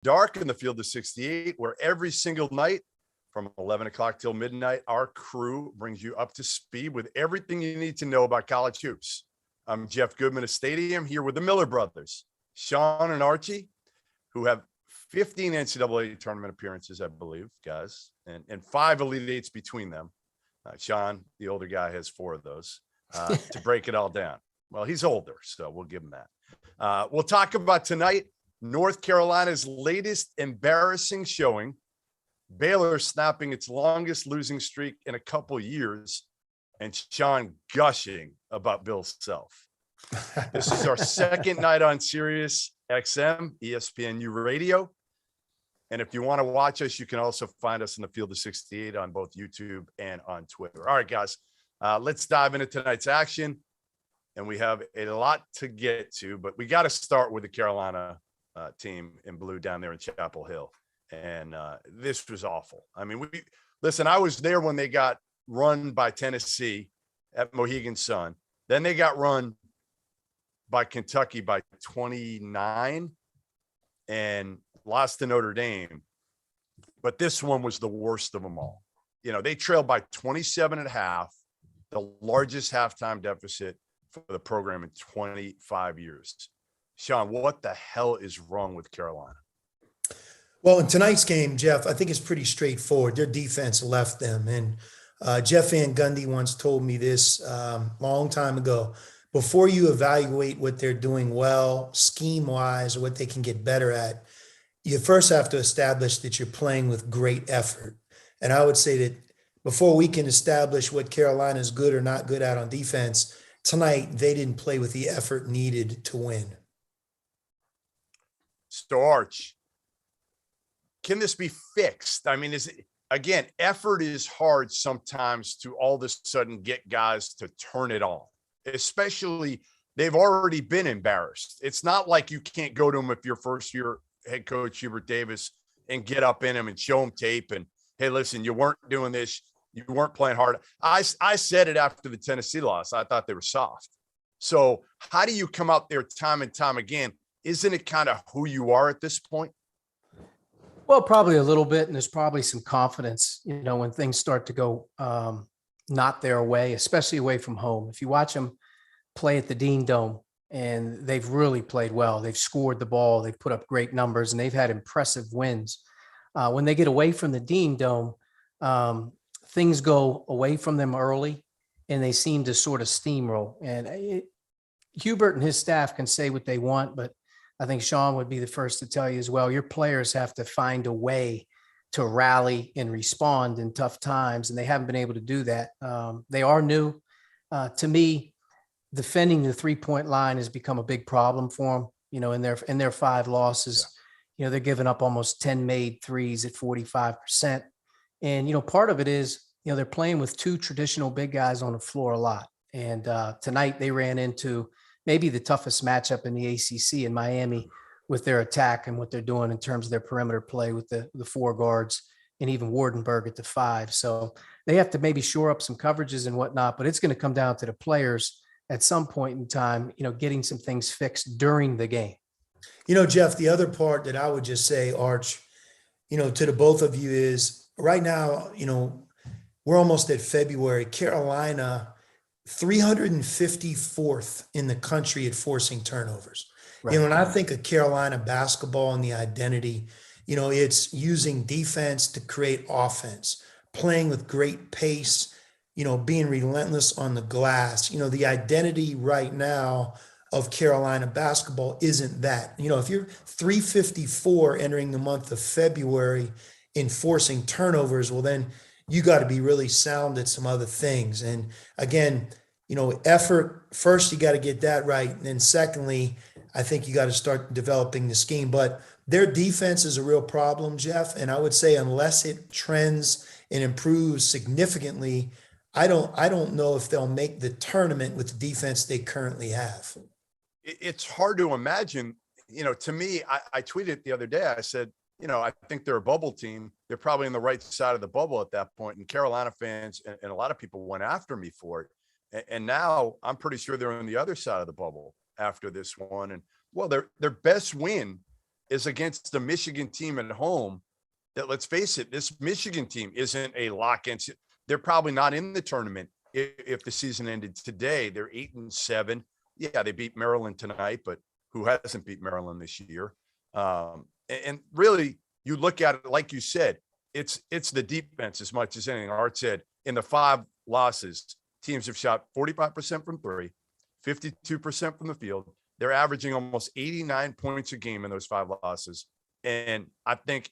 dark in the field of 68, where every single night from 11 o'clock till midnight, our crew brings you up to speed with everything you need to know about college hoops. I'm Jeff Goodman of Stadium, here with the Miller brothers, Sean and Archie, who have 15 NCAA tournament appearances, I believe, guys, and 5 Elite Eights between them. Sean, the older guy, has 4 of those to break it all down. Well, he's older, so we'll give him that. We'll talk about tonight, North Carolina's latest embarrassing showing, Baylor snapping its longest losing streak in a couple years, and Sean gushing about Bill Self. This is our second night on Sirius XM, ESPNU Radio. And if you want to watch us, you can also find us in the field of 68 on both YouTube and on Twitter. All right, guys, let's dive into tonight's action. And we have a lot to get to, but we got to start with the Carolina team in blue down there in Chapel Hill. And this was awful. I mean, listen, I was there when they got run by Tennessee at Mohegan Sun. Then they got run by Kentucky by 29 and lost to Notre Dame. But this one was the worst of them all. You know, they trailed by 27 and a half, the largest halftime deficit for the program in 25 years. Sean, what the hell is wrong with Carolina? Well, in tonight's game, Jeff, I think it's pretty straightforward. Their defense left them. And Jeff Van Gundy once told me this long time ago. Before you evaluate what they're doing well, scheme-wise, or what they can get better at, you first have to establish that you're playing with great effort. And I would say that before we can establish what Carolina is good or not good at on defense, tonight they didn't play with the effort needed to win. So, Arch, can this be fixed? I mean, again, effort is hard sometimes to all of a sudden get guys to turn it on, especially they've already been embarrassed. It's not like you can't go to them if you're first year head coach Hubert Davis and get up in them and show them tape and, hey, listen, you weren't doing this. You weren't playing hard. I said it after the Tennessee loss. I thought they were soft. So how do you come out there time and time again? Isn't it kind of who you are at this point? Well, probably a little bit, and there's probably some confidence, you know, when things start to go not their way, especially away from home. If you watch them play at the Dean Dome, and they've really played well. They've scored the ball. They've put up great numbers, and they've had impressive wins. When they get away from the Dean Dome, things go away from them early, and they seem to sort of steamroll. And Hubert and his staff can say what they want, but I think Sean would be the first to tell you as well, your players have to find a way to rally and respond in tough times, and they haven't been able to do that. They are new. To me, defending the three-point line has become a big problem for them. You know, in their 5 losses, you know, they're giving up almost 10 made threes at 45%. And, you know, part of it is, you know, they're playing with 2 traditional big guys on the floor a lot. And tonight they ran into maybe the toughest matchup in the ACC in Miami with their attack and what they're doing in terms of their perimeter play with the 4 guards and even Wardenberg at the 5. So they have to maybe shore up some coverages and whatnot, but it's going to come down to the players at some point in time, you know, getting some things fixed during the game. You know, Jeff, the other part that I would just say, Arch, you know, to the both of you is right now, you know, we're almost at February. Carolina, 354th in the country at forcing turnovers. Right. You know, when I think of Carolina basketball and the identity, you know, it's using defense to create offense, playing with great pace, you know, being relentless on the glass. You know, the identity right now of Carolina basketball isn't that. You know, if you're 354 entering the month of February in forcing turnovers, well, then you got to be really sound at some other things. And again, you know, effort first, you got to get that right. And then secondly, I think you got to start developing the scheme. But their defense is a real problem, Jeff. And I would say unless it trends and improves significantly, I don't know if they'll make the tournament with the defense they currently have. It's hard to imagine. You know, to me, I tweeted the other day, I said, you know, I think they're a bubble team. They're probably on the right side of the bubble at that point. And Carolina fans and a lot of people went after me for it. And now I'm pretty sure they're on the other side of the bubble after this one. And well, their best win is against the Michigan team at home that, let's face it, this Michigan team isn't a lock in. They're probably not in the tournament if the season ended today. They're 8-7. Yeah, they beat Maryland tonight, but who hasn't beat Maryland this year? And really, you look at it, like you said, it's the defense as much as anything. Art said in the 5 losses, teams have shot 45% from 3, 52% from the field. They're averaging almost 89 points a game in those 5 losses. And I think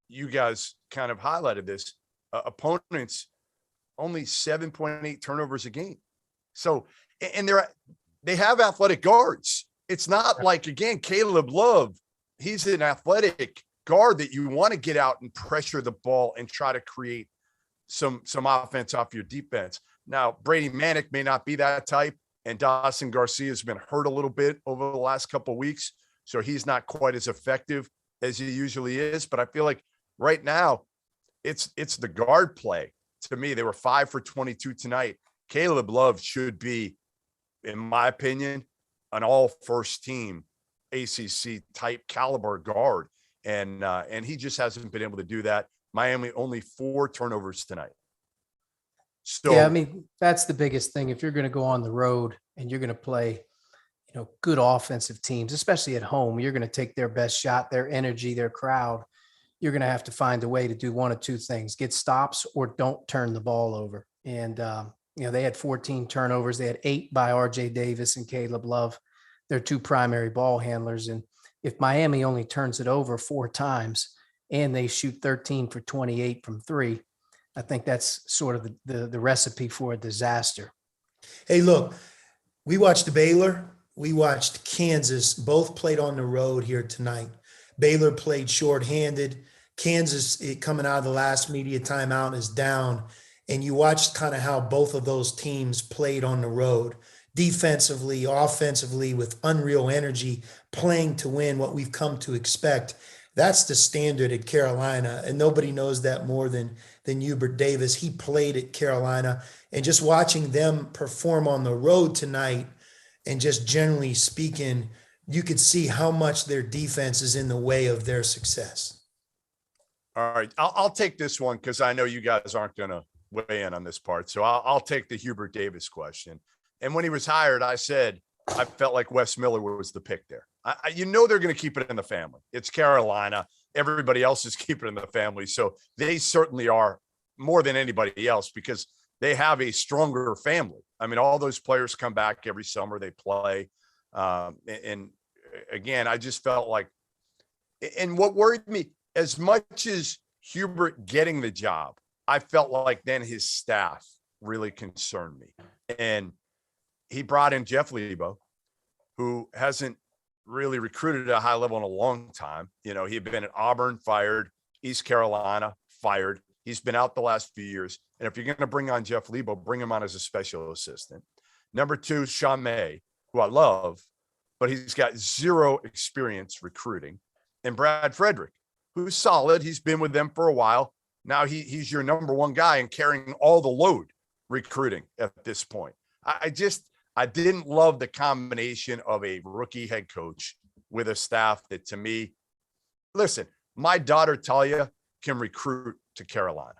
you guys kind of highlighted this. Opponents only 7.8 turnovers a game. So, and they have athletic guards. It's not like, again, Caleb Love, he's an athletic guard that you want to get out and pressure the ball and try to create some offense off your defense. Now, Brady Manick may not be that type, and Dawson Garcia has been hurt a little bit over the last couple of weeks, so he's not quite as effective as he usually is. But I feel like right now it's the guard play. To me, they were 5 for 22 tonight. Caleb Love should be, in my opinion, an all first team ACC type caliber guard. And he just hasn't been able to do that. Miami only 4 turnovers tonight. So, yeah, I mean, that's the biggest thing. If you're going to go on the road and you're going to play, good offensive teams, especially at home, you're going to take their best shot, their energy, their crowd. You're going to have to find a way to do one of 2 things: get stops or don't turn the ball over. And, they had 14 turnovers. They had 8 by RJ Davis and Caleb Love. They're 2 primary ball handlers. And if Miami only turns it over 4 times and they shoot 13 for 28 from 3, I think that's sort of the recipe for a disaster. Hey, look, we watched Baylor. We watched Kansas. Both played on the road here tonight. Baylor played shorthanded. Kansas, coming out of the last media timeout, is down. And you watched kind of how both of those teams played on the road, defensively, offensively, with unreal energy, playing to win, what we've come to expect. That's the standard at Carolina, and nobody knows that more than Hubert Davis. He played at Carolina, and just watching them perform on the road tonight, and just generally speaking, you could see how much their defense is in the way of their success. All right, I'll take this one because I know you guys aren't going to weigh in on this part. So I'll take the Hubert Davis question. And when he was hired, I said I felt like Wes Miller was the pick there. They're going to keep it in the family. It's Carolina. Everybody else is keeping it in the family. So they certainly are more than anybody else because they have a stronger family. I mean, all those players come back every summer. They play. And again, I just felt like, and what worried me, as much as Hubert getting the job, I felt like then his staff really concerned me. And he brought in Jeff Lebo, who hasn't really recruited at a high level in a long time. He had been at Auburn, fired, East Carolina, fired. He's been out the last few years. And if you're going to bring on Jeff Lebo, bring him on as a special assistant. Number 2, Sean May, who I love, but he's got 0 experience recruiting. And Brad Frederick, who's solid. He's been with them for a while. Now he's your number 1 guy and carrying all the load recruiting at this point. I didn't love the combination of a rookie head coach with a staff that, to me, listen, my daughter Talia can recruit to Carolina,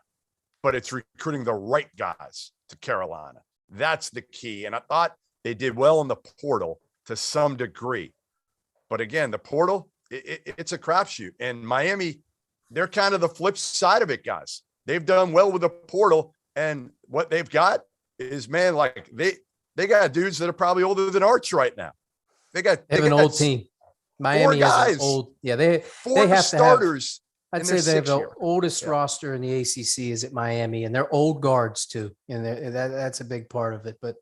but it's recruiting the right guys to Carolina. That's the key. And I thought they did well in the portal to some degree. But again, the portal, it's a crapshoot. And Miami, they're kind of the flip side of it, guys. They've done well with the portal, and what they've got is, man, like they got dudes that are probably older than Archie right now. They have an old team. Miami has an old, they 4 have starters. I'd say they have the oldest roster in the ACC is at Miami, and they're old guards too, and that's a big part of it. But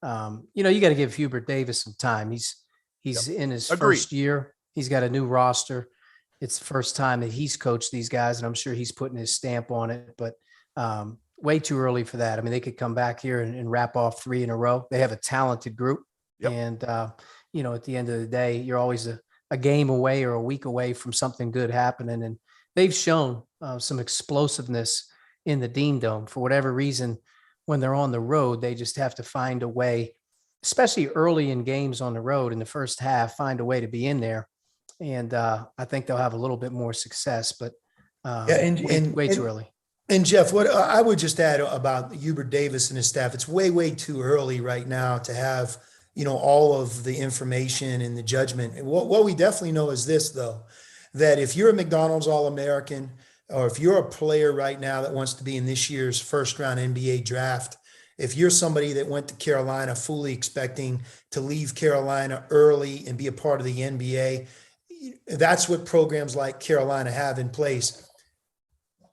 you got to give Hubert Davis some time. He's in his first year. He's got a new roster. It's the first time that he's coached these guys, and I'm sure he's putting his stamp on it. But way too early for that. I mean, they could come back here and wrap off 3 in a row. They have a talented group, and at the end of the day, you're always a game away or a week away from something good happening. And they've shown some explosiveness in the Dean Dome. For whatever reason, when they're on the road, they just have to find a way, especially early in games on the road in the first half, find a way to be in there And I think they'll have a little bit more success, but Yeah, way too early. And Jeff, what I would just add about Hubert Davis and his staff, it's way too early right now to have, all of the information and the judgment. And what we definitely know is this, though, that if you're a McDonald's All-American, or if you're a player right now that wants to be in this year's first round NBA draft, if you're somebody that went to Carolina fully expecting to leave Carolina early and be a part of the NBA, that's what programs like Carolina have in place.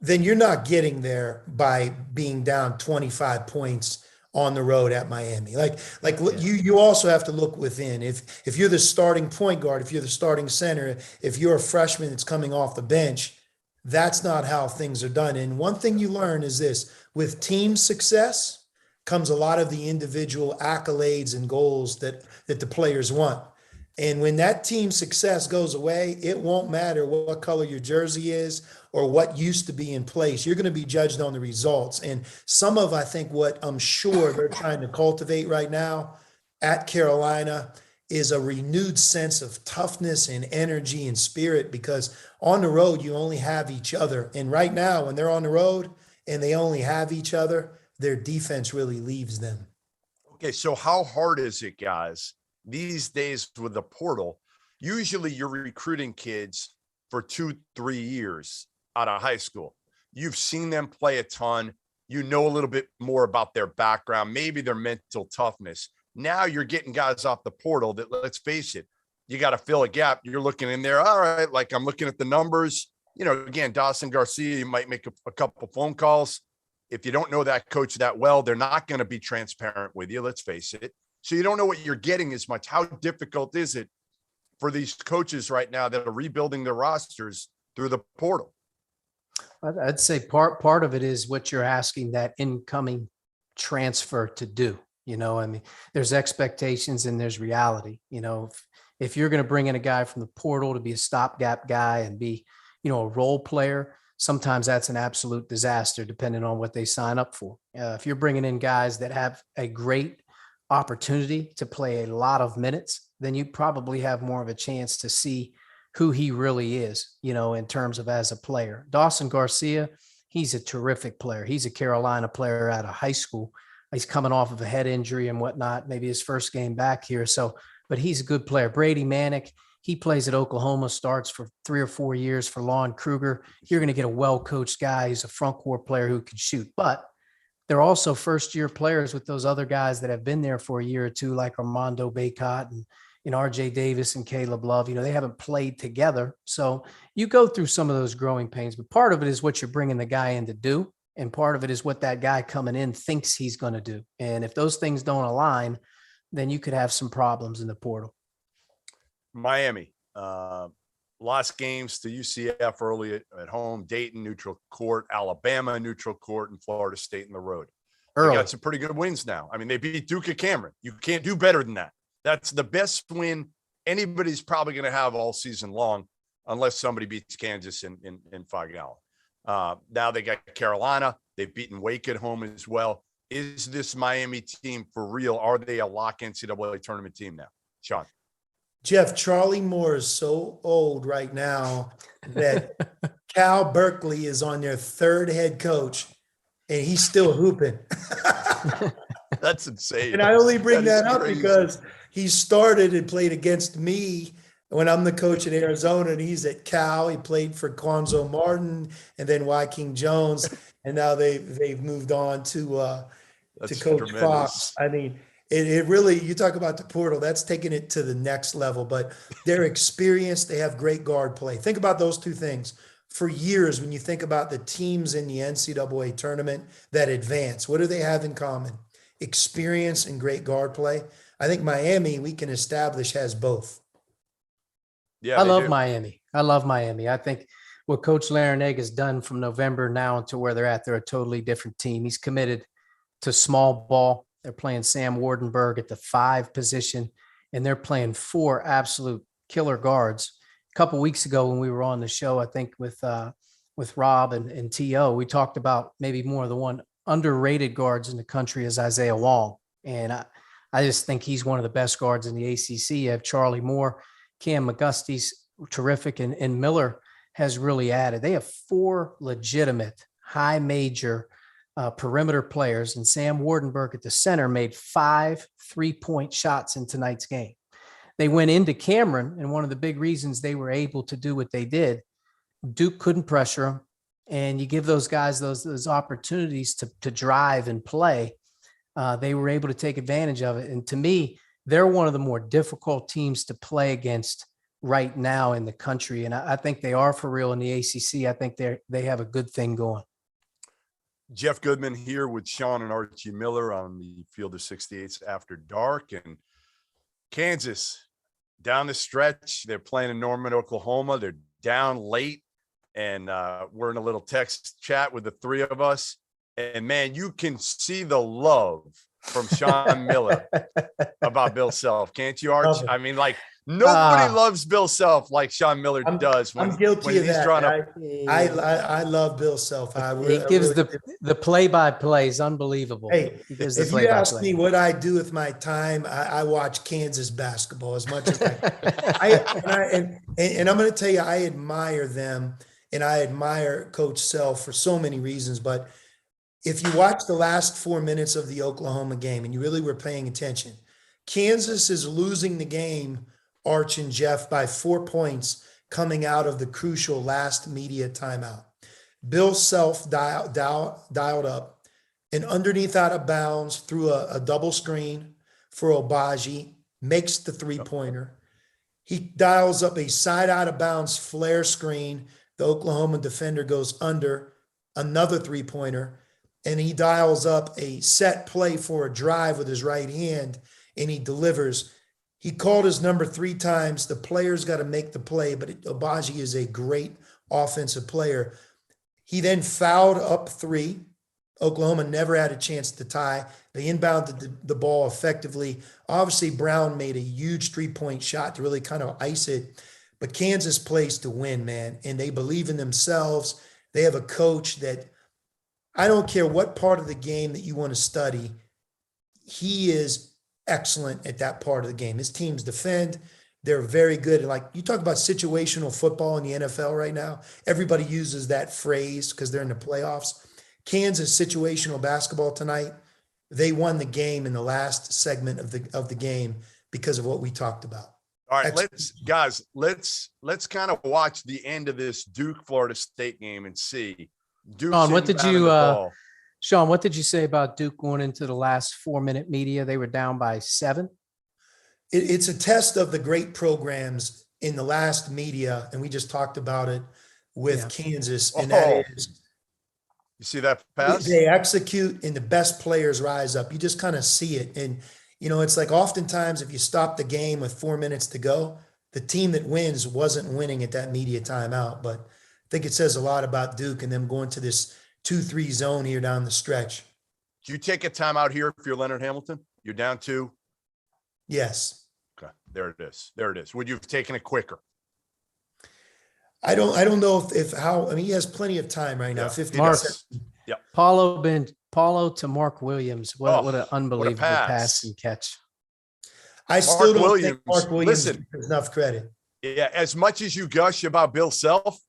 Then you're not getting there by being down 25 points on the road at Miami. You also have to look within. If you're the starting point guard, if you're the starting center, if you're a freshman that's coming off the bench, that's not how things are done. And one thing you learn is this: with team success comes a lot of the individual accolades and goals that the players want. And when that team success goes away, it won't matter what color your jersey is or what used to be in place. You're going to be judged on the results. And I think what I'm sure they're trying to cultivate right now at Carolina is a renewed sense of toughness and energy and spirit, because on the road, you only have each other. And right now, when they're on the road and they only have each other, their defense really leaves them. Okay, so how hard is it, guys, these days with the portal? Usually you're recruiting kids for 2-3 years out of high school. You've seen them play a ton. You know a little bit more about their background, maybe their mental toughness. Now you're getting guys off the portal that, let's face it, you got to fill a gap. You're looking in there. All right. Like, I'm looking at the numbers, again, Dawson Garcia, you might make a couple phone calls. If you don't know that coach that well, they're not going to be transparent with you. Let's face it. So you don't know what you're getting as much. How difficult is it for these coaches right now that are rebuilding their rosters through the portal? I'd say part of it is what you're asking that incoming transfer to do. There's expectations and there's reality. If you're going to bring in a guy from the portal to be a stopgap guy and be, a role player, sometimes that's an absolute disaster depending on what they sign up for. If you're bringing in guys that have a great opportunity to play a lot of minutes, then you probably have more of a chance to see who he really is, in terms of as a player. Dawson Garcia, he's a terrific player. He's a Carolina player out of high school. He's coming off of a head injury and whatnot, maybe his first game back here. But he's a good player. Brady Manick, he plays at Oklahoma, starts for 3 or 4 years for Lon Kruger. You're going to get a well-coached guy. He's a front court player who can shoot. But they're also first-year players with those other guys that have been there for a year or two, like Armando Bacot and RJ Davis and Caleb Love. They haven't played together. So you go through some of those growing pains. But part of it is what you're bringing the guy in to do. And part of it is what that guy coming in thinks he's going to do. And if those things don't align, then you could have some problems in the portal. Miami lost games to UCF early at home, Dayton neutral court, Alabama neutral court, and Florida State in the road. They got some pretty good wins now. They beat Duke at Cameron. You can't do better than that. That's the best win anybody's probably going to have all season long, unless somebody beats Kansas in Fog Allen. Now they got Carolina. They've beaten Wake at home as well. Is this Miami team for real? Are they a lock NCAA tournament team now? Sean. Jeff, Charlie Moore is so old right now that Cal Berkeley is on their third head coach and he's still hooping. That's insane. And I only bring that up because he started and played against me when I'm the coach at Arizona, and he's at Cal. He played for Quanzo Martin and then King Jones, and now they've moved on to Coach tremendous. Fox. It really, you talk about the portal, that's taking it to the next level, but they're experienced. They have great guard play. Think about those two things. For years, when you think about the teams in the NCAA tournament that advance, what do they have in common? Experience and great guard play. I think Miami, we can establish, has both. Yeah, I love Miami. I think what Coach Larinaga has done from November now until where they're at, they're a totally different team. He's committed to small ball. They're playing Sam Wardenberg at the 5 position, and they're playing 4 absolute killer guards. A couple of weeks ago when we were on the show, I think with Rob and T.O., we talked about maybe more of the one underrated guards in the country is Isaiah Wong. And I just think he's one of the best guards in the ACC. You have Charlie Moore, Cam McGusty's terrific. And Miller has really added. They have 4 legitimate high major perimeter players, and Sam Wardenberg at the center made 5 3-point shots in tonight's game. They went into Cameron, and one of the big reasons they were able to do what they did, Duke couldn't pressure them, and you give those guys those opportunities to drive and play. They were able to take advantage of it. And to me, they're one of the more difficult teams to play against right now in the country. And I think they are for real in the ACC. I think they have a good thing going. Jeff Goodman here with Sean and Archie Miller on the Field of 68's After Dark. And Kansas down the stretch, they're playing in Norman, Oklahoma. They're down late, and we're in a little text chat with the 3 of us. And man, you can see the love from Sean Miller about Bill Self, can't you, Arch? I mean, like, nobody loves Bill Self like Sean Miller does. I'm guilty of that. I love Bill Self. He gives the play-by-play is unbleevable. Hey, if you ask me what I do with my time, I watch Kansas basketball as much as and I'm going to tell you, I admire them, and I admire Coach Self for so many reasons. But if you watch the last 4 minutes of the Oklahoma game and you really were paying attention, Kansas is losing the game, Arch and Jeff, by 4 points coming out of the crucial last media timeout. Bill Self dialed up and underneath out of bounds through a double screen for Obaji, makes the 3-pointer. He dials up a side out of bounds flare screen. The Oklahoma defender goes under, another 3-pointer. And he dials up a set play for a drive with his right hand, and he delivers. He called his number 3 times. The player's got to make the play, but Obaji is a great offensive player. He then fouled up 3. Oklahoma never had a chance to tie. They inbounded the ball effectively. Obviously, Brown made a huge 3-point shot to really kind of ice it. But Kansas plays to win, man, and they believe in themselves. They have a coach that, I don't care what part of the game that you want to study, he is excellent at that part of the game. His teams defend. They're very good. Like, you talk about situational football in the NFL right now, everybody uses that phrase because they're in the playoffs. Kansas situational basketball tonight, they won the game in the last segment of the game because of what we talked about. All right, let's kind of watch the end of this Duke Florida State game and see. Sean, what did you say about Duke going into the last 4-minute media? They were down by 7. It's a test of the great programs in the last media, and we just talked about it with Kansas. And that is, you see that pass? They execute, and the best players rise up. You just kind of see it, and it's like oftentimes if you stop the game with 4 minutes to go, the team that wins wasn't winning at that media timeout, but I think it says a lot about Duke and them going to this 2-3 zone here down the stretch. Do you take a timeout here if you're Leonard Hamilton? You're down 2? Yes. Okay, there it is. Would you have taken it quicker? I don't know if how. I mean, he has plenty of time right now. 50 seconds. Yeah. Paulo to Mark Williams. What an unbelievable pass and catch. I still don't think Mark Williams deserves enough credit. Yeah, as much as you gush about Bill Self,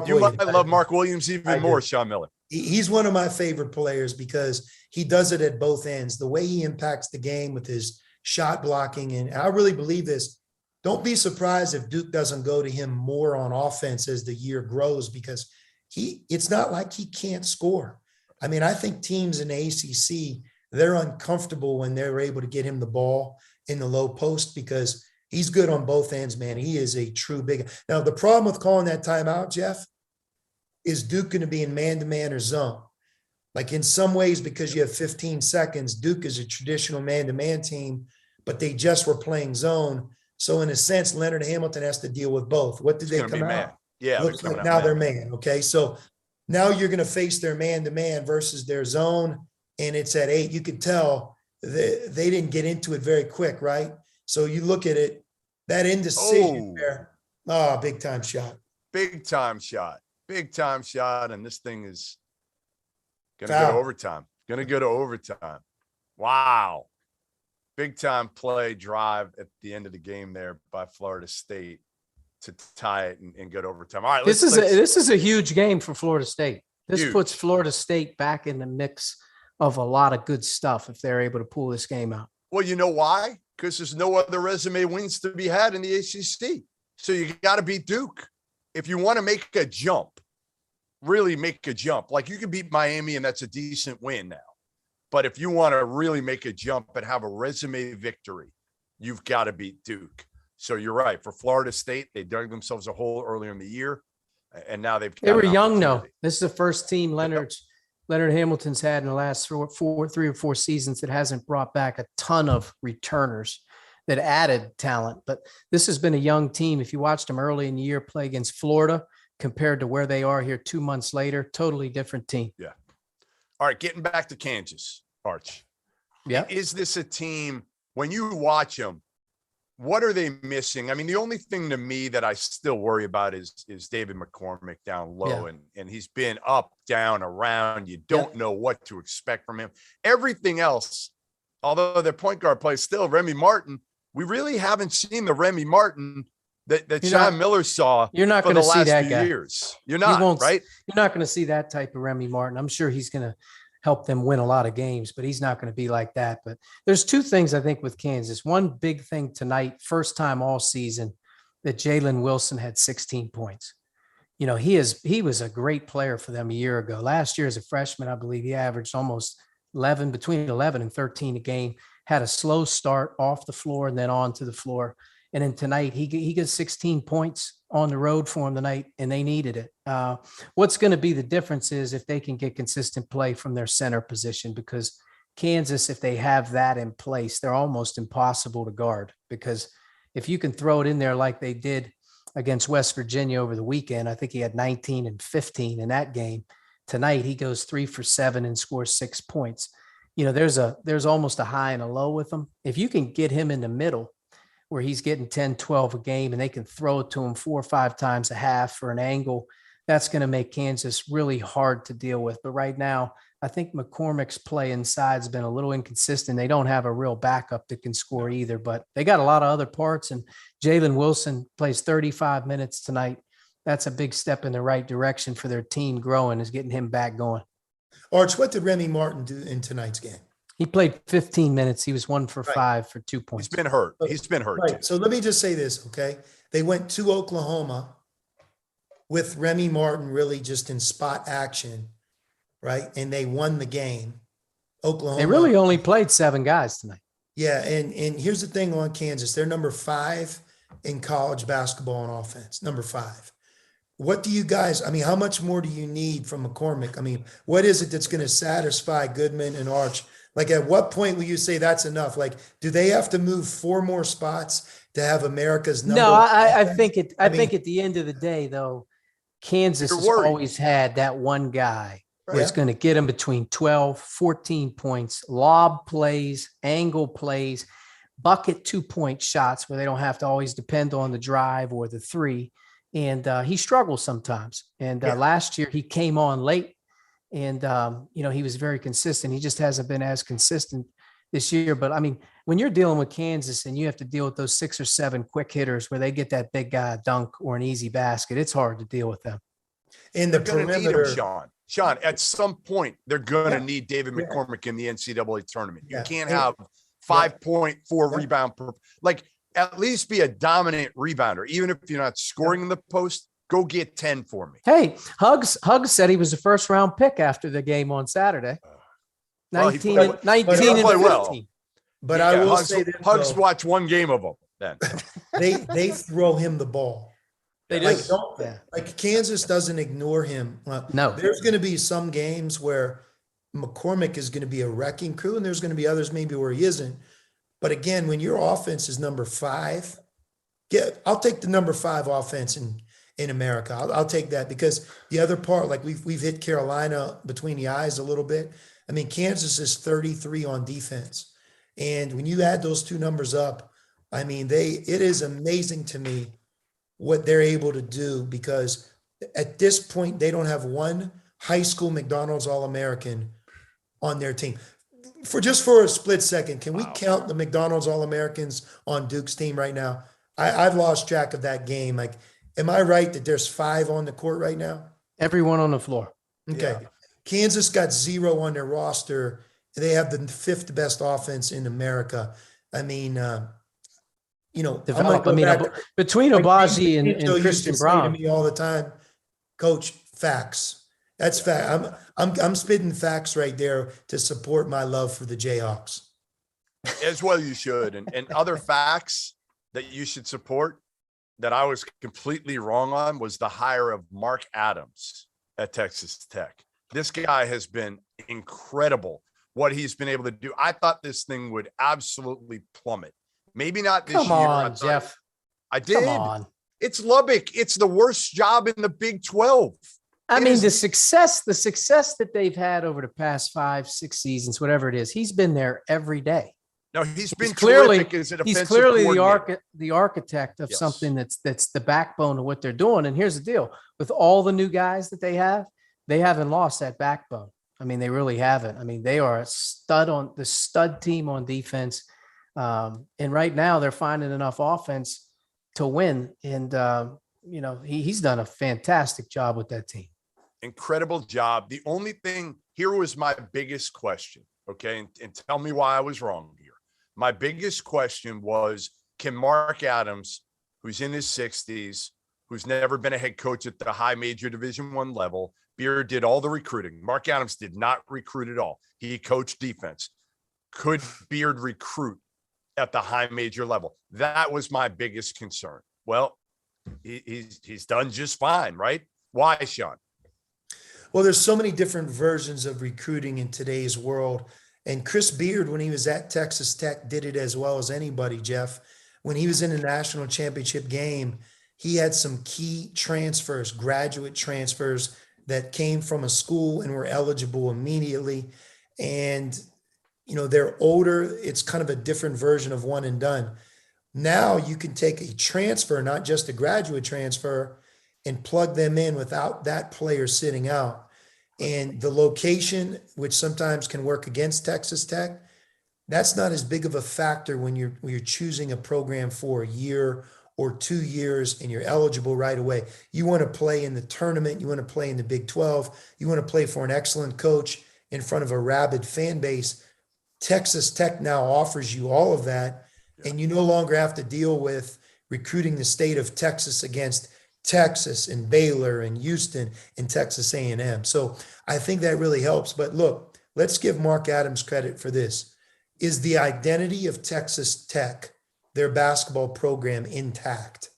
you might love Mark Williams even more, Sean Miller. He's one of my favorite players because he does it at both ends. The way he impacts the game with his shot blocking, and I really believe this. Don't be surprised if Duke doesn't go to him more on offense as the year grows, because it's not like he can't score. I mean, I think teams in the ACC, they're uncomfortable when they're able to get him the ball in the low post because he's good on both ends, man. He is a true big. Now, the problem with calling that timeout, Jeff, is Duke going to be in man-to-man or zone? Like, in some ways, because you have 15 seconds, Duke is a traditional man-to-man team, but they just were playing zone. So in a sense, Leonard Hamilton has to deal with both. What did they come out? Man. Yeah. Looks like now they're man. Okay. So now you're going to face their man-to-man versus their zone, and it's at 8. You could tell they didn't get into it very quick, right? So you look at it, that indecision there. Oh, big time shot. Big time shot. And this thing is going to go to overtime. Wow. Big time play drive at the end of the game there by Florida State to tie it and go to overtime. All right, This is a huge game for Florida State. This Huge. puts Florida State back in the mix of a lot of good stuff if they're able to pull this game out. Well, you know why? Because there's no other resume wins to be had in the ACC. So you got to beat Duke if you want to make a jump. Really make a jump. Like you can beat Miami, and that's a decent win now. But if you want to really make a jump and have a resume victory, you've got to beat Duke. So you're right. For Florida State, they dug themselves a hole earlier in the year, and now they've. They were young, though. This is the first team Leonard Hamilton's had in the last 3 or 4 seasons that hasn't brought back a ton of returners that added talent. But this has been a young team. If you watched them early in the year play against Florida compared to where they are here 2 months later, totally different team. Yeah. All right, getting back to Kansas, Arch. Yeah. Is this a team, when you watch them, what are they missing? I mean, the only thing to me that I still worry about is David McCormick down low, and he's been up, down, around. You don't know what to expect from him. Everything else, although their point guard plays still, Remy Martin, we really haven't seen the Remy Martin that Sean Miller saw. You're not going to see that guy. Years. You're not, right? You're not going to see that type of Remy Martin. I'm sure he's going to help them win a lot of games, but he's not going to be like that. But there's 2 things I think with Kansas. One big thing tonight, first time all season, that Jalen Wilson had 16 points. You know, he was a great player for them a year ago. Last year as a freshman, I believe he averaged almost between 11 and 13 a game, had a slow start off the floor and then onto the floor. And then tonight he gets 16 points on the road for him tonight, and they needed it. What's going to be the difference is if they can get consistent play from their center position, because Kansas, if they have that in place, they're almost impossible to guard, because if you can throw it in there like they did against West Virginia over the weekend, I think he had 19 and 15 in that game. Tonight he goes 3 for 7 and scores 6 points. You know, there's almost a high and a low with him. If you can get him in the middle, where he's getting 10, 12 a game, and they can throw it to him 4 or 5 times a half for an angle, that's going to make Kansas really hard to deal with. But right now, I think McCormick's play inside has been a little inconsistent. They don't have a real backup that can score either, but they got a lot of other parts, and Jalen Wilson plays 35 minutes tonight. That's a big step in the right direction for their team growing, is getting him back going. Arch, what did Remy Martin do in tonight's game? He played 15 minutes. He was 1 for 5 for 2 points. He's been hurt. He's been hurt. Right. So let me just say this, okay? They went to Oklahoma with Remy Martin really just in spot action, right? And they won the game. Oklahoma. They really only played 7 guys tonight. Yeah, and here's the thing on Kansas. They're number 5 in college basketball on offense, number 5. What do you guys, I mean, how much more do you need from McCormick? I mean, what is it that's going to satisfy Goodman and Arch? Like, at what point will you say that's enough? Like, do they have to move 4 more spots to have America's number? No, I think I think at the end of the day, though, Kansas has always had that one guy who's going to get them between 12, 14 points, lob plays, angle plays, bucket 2-point shots where they don't have to always depend on the drive or the 3. And he struggles sometimes. And last year he came on late. And, he was very consistent. He just hasn't been as consistent this year. But, I mean, when you're dealing with Kansas and you have to deal with those 6 or 7 quick hitters where they get that big guy a dunk or an easy basket, it's hard to deal with them. In the perimeter, Sean, at some point, they're going to need David McCormick in the NCAA tournament. You can't have 5.4 rebound per – like, at least be a dominant rebounder. Even if you're not scoring in the post, go get 10 for me. Hey, Hugs said he was a first-round pick after the game on Saturday. 19 and 15. Well. But I will say this, Hugs watch 1 game of them then. they throw him the ball. They do. Like Kansas doesn't ignore him. No. There's going to be some games where McCormick is going to be a wrecking crew, and there's going to be others maybe where he isn't. But again, when your offense is number 5, I'll take the number 5 offense in America. I'll take that, because the other part, like we've hit Carolina between the eyes a little bit. I mean, Kansas is 33 on defense. And when you add those 2 numbers up, I mean, it is amazing to me what they're able to do, because at this point, they don't have 1 high school McDonald's All-American on their team. For a split second, can we count the McDonald's All-Americans on Duke's team right now? I've lost track of that game. Like, Am I right that there's 5 on the court right now? Everyone on the floor. Okay. Yeah. Kansas got 0 on their roster. They have the 5th best offense in America. I mean, I'm going to Develop. I go mean, back. between Like Abaji and Pinto used to Christian say to Braun. me all the time, Coach, facts. That's fact. I'm spitting facts right there to support my love for the Jayhawks. As well you should. And other facts that you should support that I was completely wrong on was the hire of Mark Adams at Texas Tech. This guy has been incredible what he's been able to do. I thought this thing would absolutely plummet. Maybe not this Come year. on, Jeff. I did. Come on. It's Lubbock. It's the worst job in the Big 12. I It mean, is- the success that they've had over the past 5-6 seasons, whatever it is, he's been there every day. No, he's been clearly terrific as an he's offensive clearly coordinator. the architect of Yes. something that's the backbone of what they're doing. And here's the deal: with all the new guys that they haven't lost that backbone. I mean, they really haven't. I mean, they are a stud team on defense, and right now they're finding enough offense to win. And he's done a fantastic job with that team. Incredible job. The only thing here was my biggest question. Okay. And tell me why I was wrong here. My biggest question was, can Mark Adams, who's in his 60s, who's never been a head coach at the high major Division I level, Beard did all the recruiting. Mark Adams did not recruit at all. He coached defense. Could Beard recruit at the high major level? That was my biggest concern. Well, he's done just fine, right? Why, Sean? Well, there's so many different versions of recruiting in today's world. And Chris Beard, when he was at Texas Tech, did it as well as anybody, Jeff. When he was in the national championship game, he had some key transfers, graduate transfers that came from a school and were eligible immediately. And, they're older. It's kind of a different version of one and done. Now you can take a transfer, not just a graduate transfer, and plug them in without that player sitting out. And the location, which sometimes can work against Texas Tech, that's not as big of a factor when you're choosing a program for a year or 2 years and you're eligible right away. You want to play in the tournament. You want to play in the Big 12. You want to play for an excellent coach in front of a rabid fan base. Texas Tech now offers you all of that, and you no longer have to deal with recruiting the state of Texas against Texas and Baylor and Houston and Texas A&M. So I think that really helps. But look, let's give Mark Adams credit for this. Is the identity of Texas Tech, their basketball program, intact?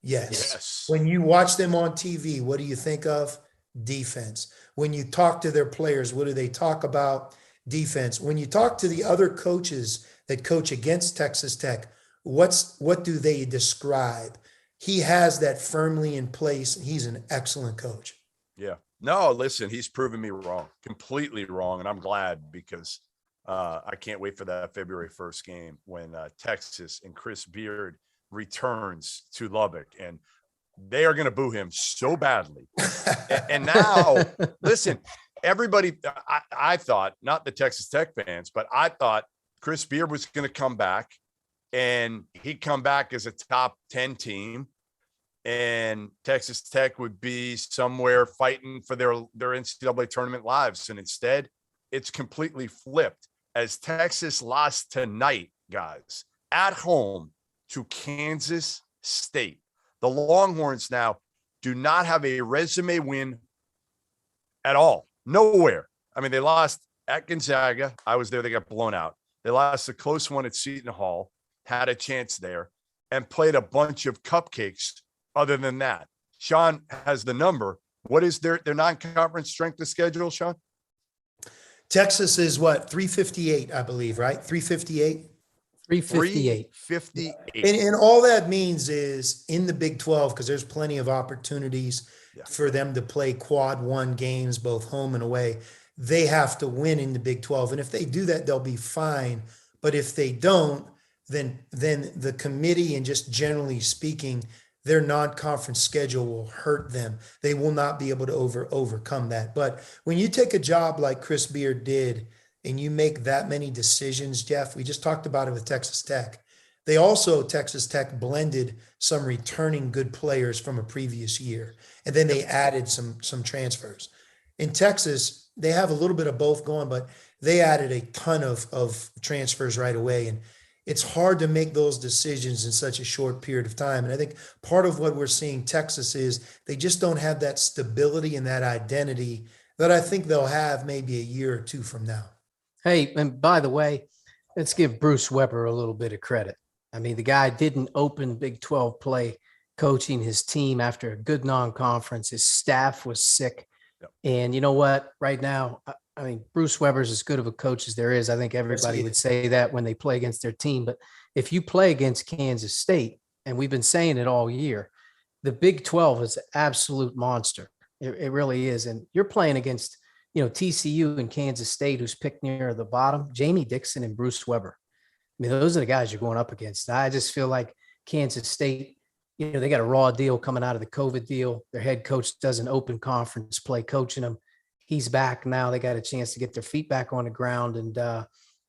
Yes. When you watch them on TV, what do you think of? Defense. When you talk to their players, what do they talk about? Defense. When you talk to the other coaches that coach against Texas Tech, what do they describe? He has that firmly in place. He's an excellent coach. Yeah. No, listen, he's proven me wrong, completely wrong. And I'm glad because I can't wait for that February 1st game when Texas and Chris Beard returns to Lubbock. And they are going to boo him so badly. And now, listen, everybody, I thought, not the Texas Tech fans, but I thought Chris Beard was going to come back and he'd come back as a top 10 team and Texas Tech would be somewhere fighting for their NCAA tournament lives. And instead, it's completely flipped as Texas lost tonight, guys, at home to Kansas State. The Longhorns now do not have a resume win at all. Nowhere. I mean, they lost at Gonzaga. I was there. They got blown out. They lost a close one at Seton Hall, had a chance there, and played a bunch of cupcakes other than that. Sean has the number. What is their non-conference strength of schedule, Sean? Texas is what? 358, I believe, right? 358? 358. 358. And all that means is in the Big 12, because there's plenty of opportunities for them to play quad one games, both home and away. They have to win in the Big 12. And if they do that, they'll be fine. But if they don't, then the committee and just generally speaking, their non-conference schedule will hurt them. They will not be able to overcome that. But when you take a job like Chris Beard did, and you make that many decisions, Jeff, we just talked about it with Texas Tech. They also, Texas Tech, blended some returning good players from a previous year, and then they added some transfers. In Texas, they have a little bit of both going, but they added a ton of transfers right away. And it's hard to make those decisions in such a short period of time. And I think part of what we're seeing Texas is they just don't have that stability and that identity that I think they'll have maybe a year or two from now. Hey, and by the way, let's give Bruce Weber a little bit of credit. I mean, the guy didn't open Big 12 play coaching his team after a good non-conference. His staff was sick. Yep. And you know what? Right now, I mean, Bruce Weber's as good of a coach as there is. I think everybody would say that when they play against their team. But if you play against Kansas State, and we've been saying it all year, the Big 12 is an absolute monster. It really is. And you're playing against, TCU and Kansas State, who's picked near the bottom, Jamie Dixon and Bruce Weber. I mean, those are the guys you're going up against. I just feel like Kansas State, they got a raw deal coming out of the COVID deal. Their head coach does an open conference play coaching them. He's back now. They got a chance to get their feet back on the ground. And,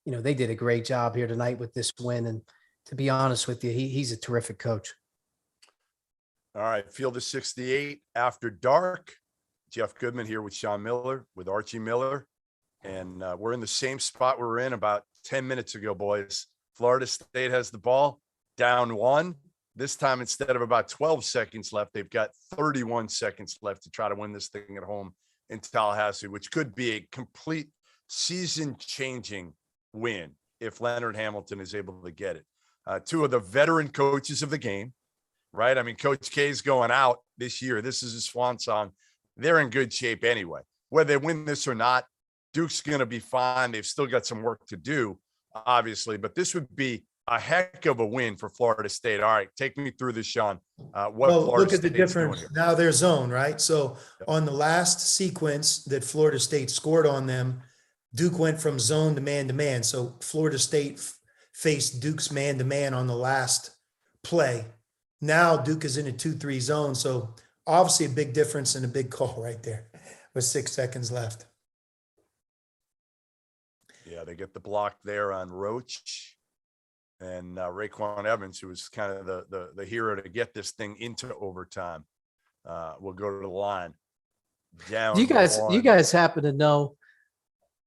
they did a great job here tonight with this win. And to be honest with you, he's a terrific coach. All right. Field of 68 after dark. Jeff Goodman here with Sean Miller, with Archie Miller. And we're in the same spot we were in about 10 minutes ago, boys. Florida State has the ball, down 1. This time, instead of about 12 seconds left, they've got 31 seconds left to try to win this thing at home in Tallahassee, which could be a complete season-changing win if Leonard Hamilton is able to get it. 2 of the veteran coaches of the game, right? I mean, Coach K's going out this year. This is his swan song. They're in good shape anyway. Whether they win this or not, Duke's going to be fine. They've still got some work to do, obviously, but this would be a heck of a win for Florida State. All right, take me through this, Sean. Look at the difference. Now they're zone, right? So on the last sequence that Florida State scored on them, Duke went from zone to man. So Florida State faced Duke's man-to-man on the last play. Now Duke is in a 2-3 zone. So obviously a big difference and a big call right there with 6 seconds left. Yeah, they get the block there on Roach and Raekwon Evans, who was kind of the hero to get this thing into overtime. Will go to the line. Down. Do you guys happen to know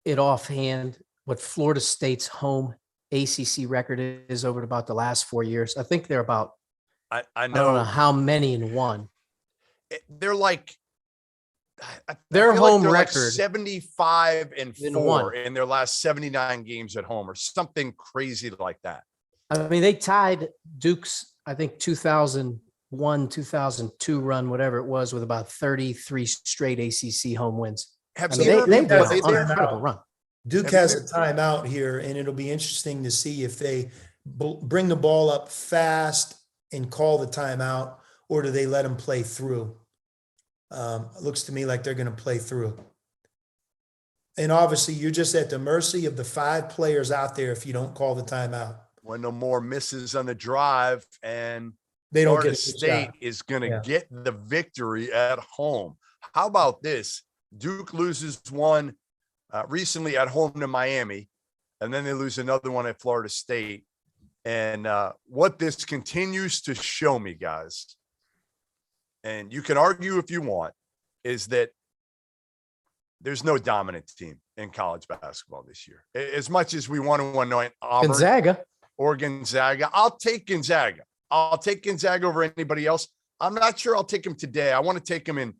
it offhand what Florida State's home ACC record is over about the last 4 years? I think they're about, I don't know how many in one. They're like, their home like record 75-4 in their last 79 games at home, or something crazy like that. I mean, they tied Duke's, I think, 2001, 2002 run, whatever it was, with about 33 straight ACC home wins. They've an incredible run. Duke has a timeout here, and it'll be interesting to see if they bring the ball up fast and call the timeout, or do they let them play through? It looks to me like they're going to play through. And obviously, you're just at the mercy of the 5 players out there if you don't call the timeout. When no more misses on the drive, and they don't Florida get State is going to get the victory at home. How about this? Duke loses one recently at home to Miami, and then they lose another one at Florida State. And what this continues to show me, guys, and you can argue if you want, is that there's no dominant team in college basketball this year. As much as we want to anoint Auburn or Gonzaga, I'll take Gonzaga. I'll take Gonzaga over anybody else. I'm not sure I'll take him today. I want to take him in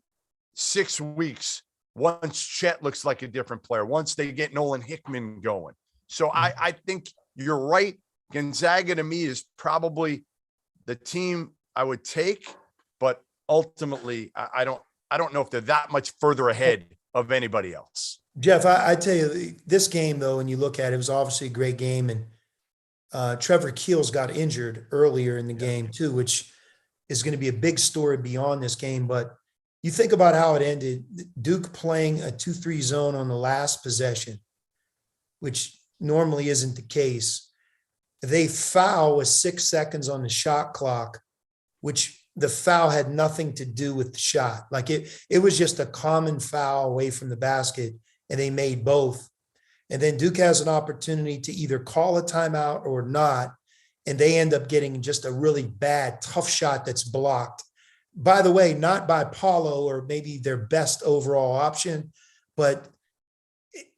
6 weeks once Chet looks like a different player, once they get Nolan Hickman going. So I think you're right. Gonzaga to me is probably the team I would take, but ultimately I don't know if they're that much further ahead of anybody else. Jeff, I tell you, this game, though, when you look at it, it was obviously a great game. And Trevor Keels got injured earlier in the game, too, which is going to be a big story beyond this game. But you think about how it ended. Duke playing a 2-3 zone on the last possession, which normally isn't the case. They foul with 6 seconds on the shot clock, which the foul had nothing to do with the shot. Like it was just a common foul away from the basket, and they made both. And then Duke has an opportunity to either call a timeout or not. and they end up getting just a really bad, tough shot that's blocked. By the way, not by Paulo or maybe their best overall option, but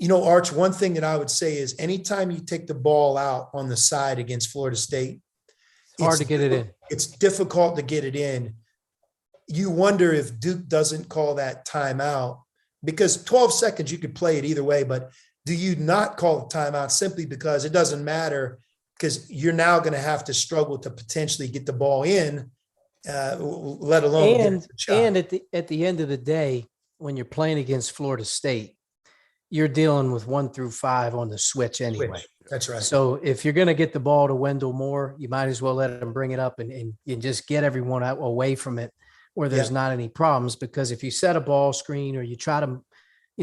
Arch, one thing that I would say is anytime you take the ball out on the side against Florida State, It's hard to get it in. It's difficult to get it in. You wonder if Duke doesn't call that timeout, because 12 seconds, you could play it either way, but do you not call the timeout simply because it doesn't matter, because you're now going to have to struggle to potentially get the ball in, let alone get the shot. And at the end of the day, when you're playing against Florida State, you're dealing with 1 through 5 on the switch anyway. That's right. So if you're going to get the ball to Wendell Moore, you might as well let him bring it up and just get everyone out away from it where there's not any problems. Because if you set a ball screen or you try to,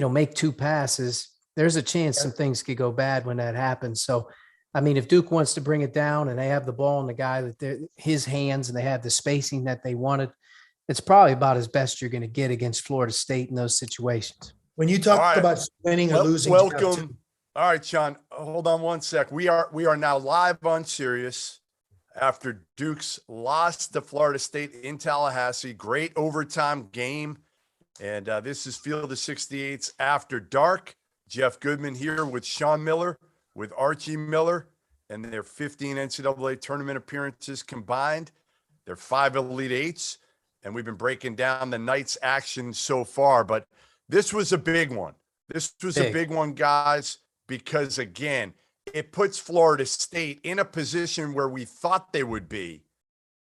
make 2 passes, there's a chance some things could go bad when that happens. So, I mean, if Duke wants to bring it down and they have the ball in the guy that his hands and they have the spacing that they wanted, it's probably about as best you're going to get against Florida State in those situations. When you talk about winning or losing, welcome. All right, Sean, hold on one sec. We are now live on Sirius after Duke's lost to Florida State in Tallahassee. Great overtime game. And this is Field of 68's After Dark. Jeff Goodman here with Sean Miller, with Archie Miller, and their 15 NCAA tournament appearances combined. They're 5 Elite Eights, and we've been breaking down the night's action so far. But this was a big one. This was a big one, guys, because, again, it puts Florida State in a position where we thought they would be.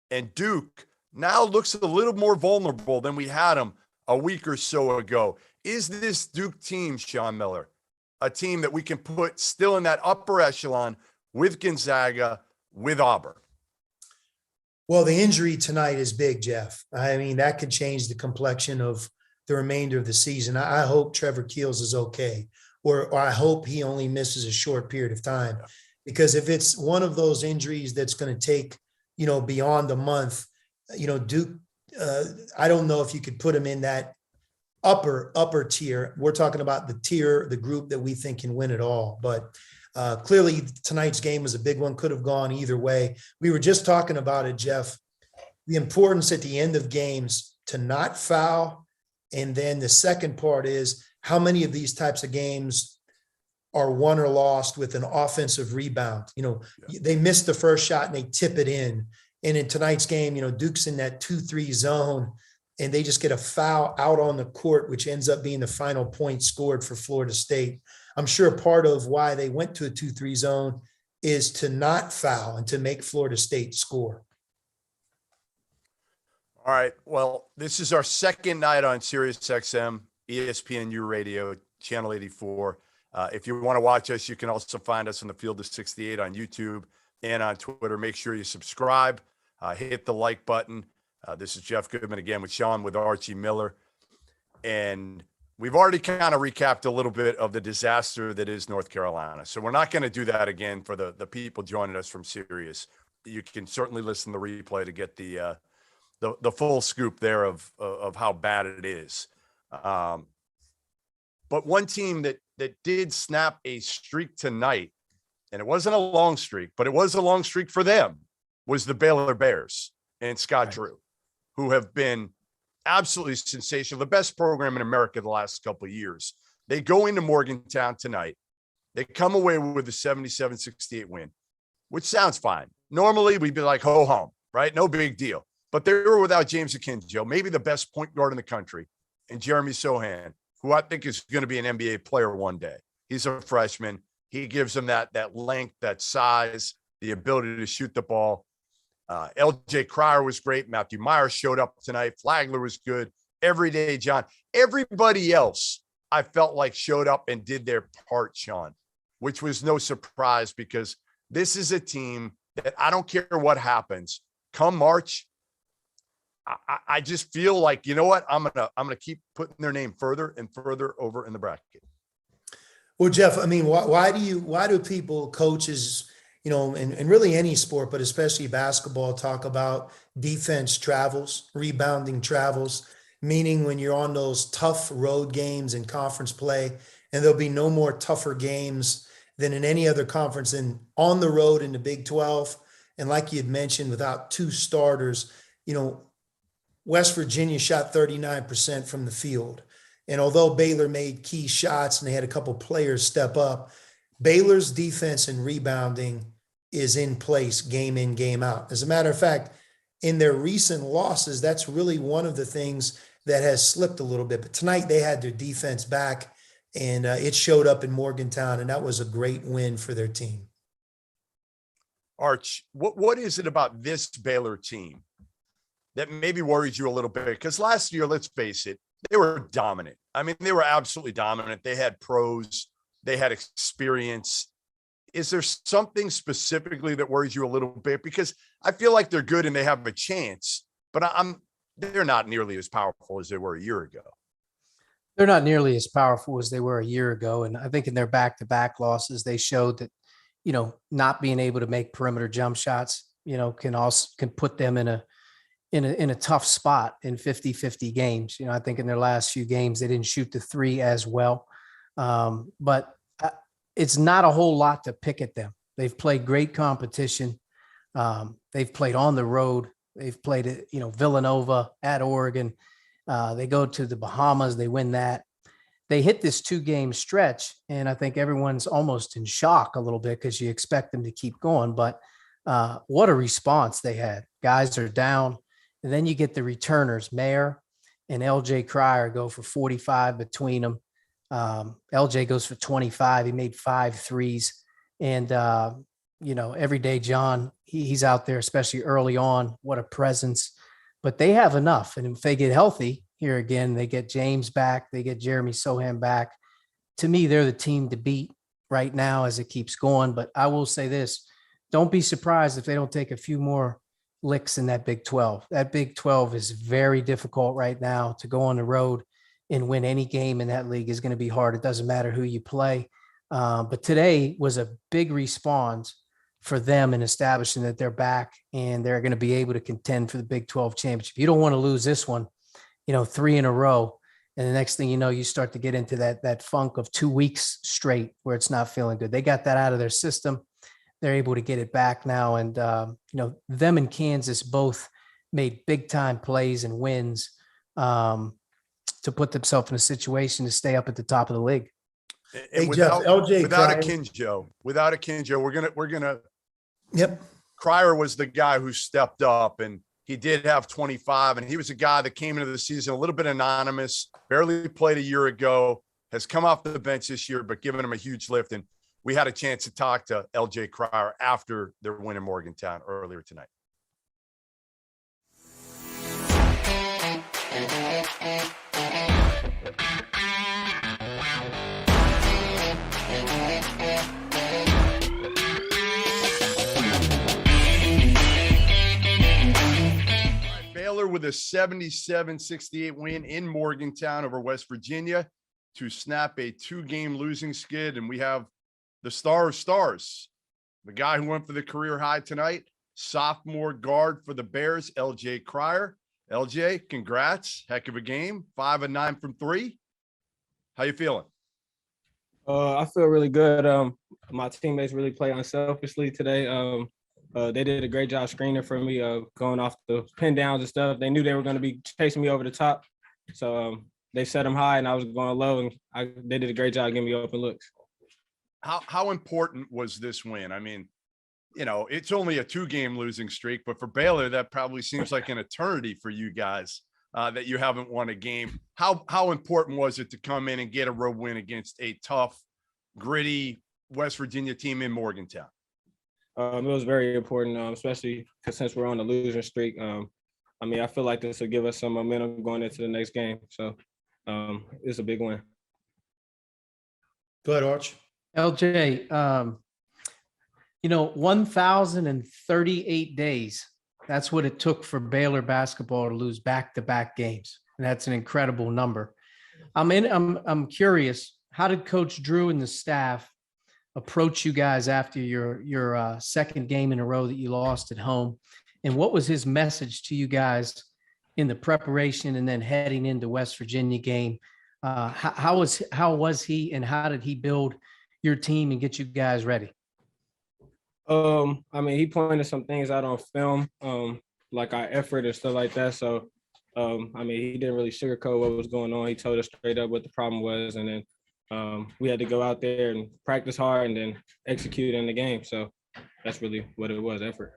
And Duke now looks a little more vulnerable than we had them a week or so ago. Is this Duke team, Sean Miller, a team that we can put still in that upper echelon with Gonzaga, with Auburn? Well, the injury tonight is big, Jeff. I mean, that could change the complexion of the remainder of the season. I hope Trevor Keels is okay, or I hope he only misses a short period of time, because if it's one of those injuries that's going to take, beyond a month, Duke, I don't know if you could put him in that upper tier. We're talking about the group that we think can win it all. But clearly tonight's game was a big one, could have gone either way. We were just talking about it, Jeff, the importance at the end of games to not foul. And then the second part is how many of these types of games are won or lost with an offensive rebound. They miss the first shot and they tip it in. And in tonight's game, Duke's in that 2-3 zone and they just get a foul out on the court, which ends up being the final point scored for Florida State. I'm sure part of why they went to a 2-3 zone is to not foul and to make Florida State score. All right. Well, this is our second night on Sirius XM, ESPNU Radio, Channel 84. If you want to watch us, you can also find us on the Field of 68 on YouTube and on Twitter. Make sure you subscribe, hit the like button. This is Jeff Goodman again with Sean, with Archie Miller. And we've already kind of recapped a little bit of the disaster that is North Carolina. So we're not going to do that again for the people joining us from Sirius. You can certainly listen to the replay to get the full scoop there of how bad it is. But one team that did snap a streak tonight, and it wasn't a long streak, but it was a long streak for them, was the Baylor Bears and Scott Drew, who have been absolutely sensational, the best program in America the last couple of years. They go into Morgantown tonight. They come away with a 77-68 win, which sounds fine. Normally, we'd be like, ho hum, right? No big deal. But they were without James Akinjo, maybe the best point guard in the country, and Jeremy Sohan, who I think is going to be an NBA player one day. He's a freshman. He gives them that length, that size, the ability to shoot the ball. LJ Cryer was great. Matthew Myers showed up tonight. Flagler was good. Everyday John. Everybody else, I felt like, showed up and did their part, Sean, which was no surprise, because this is a team that I don't care what happens. Come March, I just feel like, you know what? I'm gonna keep putting their name further and further over in the bracket. Well, Jeff, I mean, why do people, coaches, and really any sport, but especially basketball, talk about defense travels, rebounding travels, meaning when you're on those tough road games in conference play, and there'll be no more tougher games than in any other conference, and on the road in the Big 12 And like you had mentioned, without two starters, West Virginia shot 39% from the field. And although Baylor made key shots and they had a couple players step up, Baylor's defense and rebounding is in place game in, game out. As a matter of fact, in their recent losses, that's really one of the things that has slipped a little bit. But tonight they had their defense back, and it showed up in Morgantown, and that was a great win for their team. Arch, what is it about this Baylor team that maybe worries you a little bit? Because last year, let's face it, they were dominant. I mean, they were absolutely dominant. They had pros, they had experience. Is there something specifically that worries you a little bit? Because I feel like they're good and they have a chance, but they're not nearly as powerful as they were a year ago. They're not nearly as powerful as they were a year ago. And I think in their back-to-back losses, they showed that, not being able to make perimeter jump shots, can put them in a tough spot in 50-50 games. I think in their last few games, they didn't shoot the three as well. But it's not a whole lot to pick at them. They've played great competition. They've played on the road. They've played, Villanova at Oregon. They go to the Bahamas. They win that. They hit this 2-game stretch, and I think everyone's almost in shock a little bit because you expect them to keep going. But what a response they had. Guys are down. And then you get the returners, Mayer and LJ Cryer go for 45 between them. LJ goes for 25. He made 5 threes. And, every day, John, he's out there, especially early on. What a presence. But they have enough. And if they get healthy here again, they get James back. They get Jeremy Sohan back. To me, they're the team to beat right now as it keeps going. But I will say this, don't be surprised if they don't take a few more licks in that Big 12. That Big 12 is very difficult right now. To go on the road and win any game in that league is going to be hard. It doesn't matter who you play. But today was a big response for them in establishing that they're back and they're going to be able to contend for the Big 12 championship. You don't want to lose this one, 3 in a row. And the next thing you know, you start to get into that funk of 2 weeks straight where it's not feeling good. They got that out of their system. They're able to get it back now. And, them and Kansas both made big time plays and wins to put themselves in a situation to stay up at the top of the league. Hey, Jeff, LJ without Cryer. a Kinjo, we're gonna. Yep. Cryer was the guy who stepped up, and he did have 25, and he was a guy that came into the season a little bit anonymous, barely played a year ago, has come off the bench this year, but given him a huge lift. And we had a chance to talk to LJ Cryer after their win in Morgantown earlier tonight. Baylor with a 77-68 win in Morgantown over West Virginia to snap a 2-game losing skid. And we have the star of stars, the guy who went for the career high tonight, sophomore guard for the Bears, LJ Cryer. LJ, congrats. Heck of a game. 5 of 9 from 3. How you feeling? I feel really good. My teammates really played unselfishly today. They did a great job screening for me, going off the pin downs and stuff. They knew they were going to be chasing me over the top. So they set them high and I was going low, and they did a great job giving me open looks. How important was this win? I mean, it's only a 2-game losing streak, but for Baylor, that probably seems like an eternity for you guys that you haven't won a game. How important was it to come in and get a road win against a tough, gritty West Virginia team in Morgantown? It was very important, especially because since we're on the losing streak. I feel like this will give us some momentum going into the next game. So it's a big win. Go ahead, Arch. LJ, 1,038 days. That's what it took for Baylor basketball to lose back-to-back games. And that's an incredible number. I'm curious, how did Coach Drew and the staff approach you guys after your second game in a row that you lost at home? And what was his message to you guys in the preparation and then heading into West Virginia game? How was he and how did he build your team and get you guys ready? I mean, he pointed some things out on film, like our effort and stuff like that. So, I mean, he didn't really sugarcoat what was going on. He told us straight up what the problem was, and then we had to go out there and practice hard and then execute in the game. So that's really what it was, effort.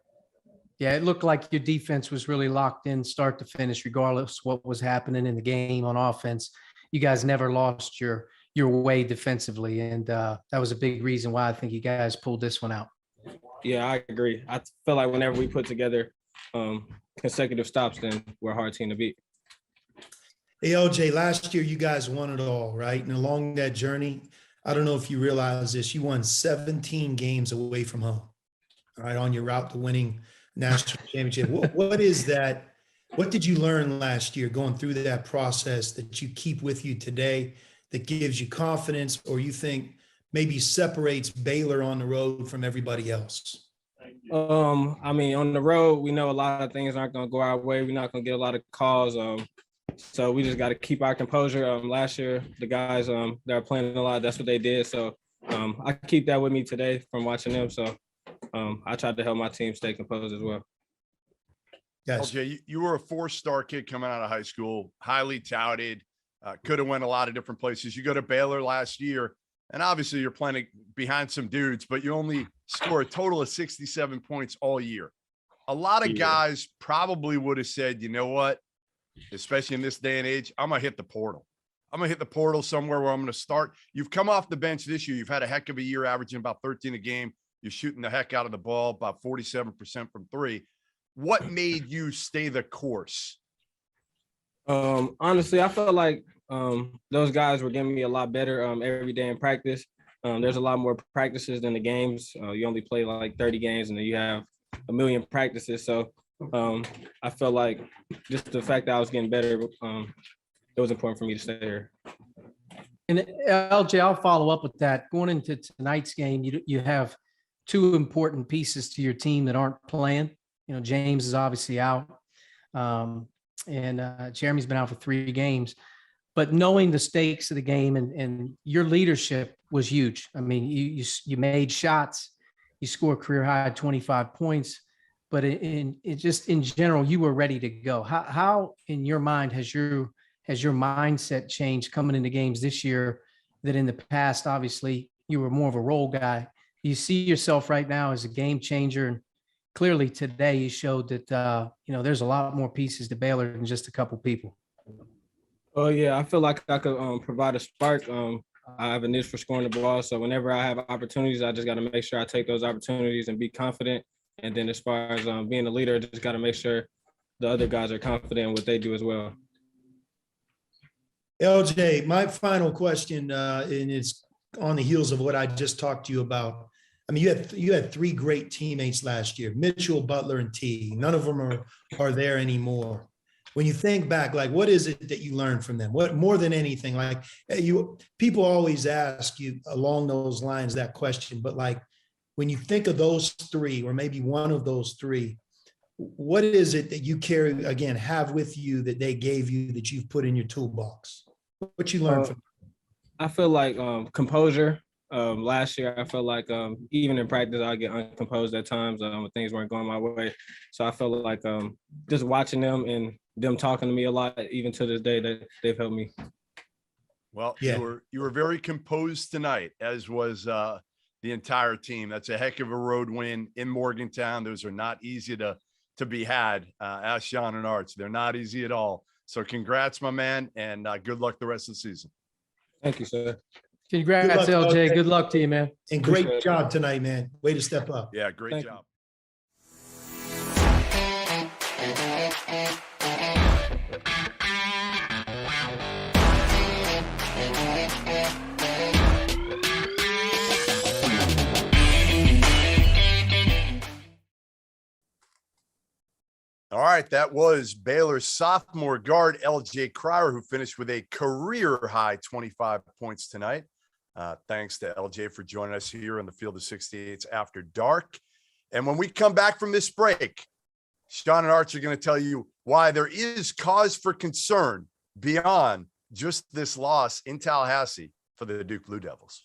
Yeah, it looked like your defense was really locked in start to finish, regardless what was happening in the game on offense. You guys never lost your way defensively, and that was a big reason why I think you guys pulled this one out. Yeah, I agree. I feel like whenever we put together consecutive stops, then we're a hard team to beat. Hey, LJ, last year you guys won it all, right? And along that journey, I don't know if you realize this, you won 17 games away from home, all right, on your route to winning national championship. What is that? What did you learn last year going through that process that you keep with you today that gives you confidence, or you think maybe separates Baylor on the road from everybody else? I mean, on the road, we know a lot of things aren't going to go our way. We're not going to get a lot of calls. So we just got to keep our composure. Last year, the guys that are playing a lot, that's what they did. So I keep that with me today from watching them. So I tried to help my team stay composed as well. Yes. LJ, you were a 4-star kid coming out of high school, highly touted, could have went a lot of different places. You go to Baylor last year, and obviously you're playing behind some dudes, but you only score a total of 67 points all year. A lot of guys probably would have said, you know what, especially in this day and age, I'm going to hit the portal. I'm going to hit the portal somewhere where I'm going to start. You've come off the bench this year. You've had a heck of a year, averaging about 13 a game. You're shooting the heck out of the ball, about 47% from three. What made you stay the course? Honestly, I felt like those guys were getting me a lot better every day in practice. There's a lot more practices than the games. You only play like 30 games and then you have a million practices. So I felt like just the fact that I was getting better, it was important for me to stay here. And LJ, I'll follow up with that. Going into tonight's game, you have two important pieces to your team that aren't playing. You know, James is obviously out, and Jeremy's been out for 3 games. But knowing the stakes of the game and your leadership was huge. I mean, you made shots, you scored career high 25 points, but in general, you were ready to go. How in your mind has your mindset changed coming into games this year that in the past, obviously, you were more of a role guy? You see yourself right now as a game changer, and clearly today you showed that there's a lot more pieces to Baylor than just a couple people. Oh yeah, I feel like I could provide a spark. I have a niche for scoring the ball, so whenever I have opportunities, I just got to make sure I take those opportunities and be confident. And then as far as being a leader, just got to make sure the other guys are confident in what they do as well. LJ, my final question, and it's on the heels of what I just talked to you about. I mean, you had 3 great teammates last year, Mitchell, Butler, and T. None of them are there anymore. When you think back, like, what is it that you learned from them? What more than anything, like people always ask you along those lines that question, but like when you think of those 3, or maybe one of those 3, what is it that you carry, again, have with you that they gave you that you've put in your toolbox? What you learned from them? I feel like composure. Last year, I felt like even in practice, I get uncomposed at times when things weren't going my way. So I felt like just watching them and them talking to me a lot, even to this day, that they've helped me. Well, you were very composed tonight, as was the entire team. That's a heck of a road win in Morgantown. Those are not easy to be had. Ask Sean and Arch. They're not easy at all. So congrats, my man, and good luck the rest of the season. Thank you, sir. Congrats, LJ. Good luck to you, man. And great job tonight, man. Way to step up. Yeah, great job. All right, that was Baylor's sophomore guard, LJ Cryer, who finished with a career-high 25 points tonight. Thanks to LJ for joining us here on the Field of 68s After Dark. And when we come back from this break, Sean and Arch are going to tell you why there is cause for concern beyond just this loss in Tallahassee for the Duke Blue Devils.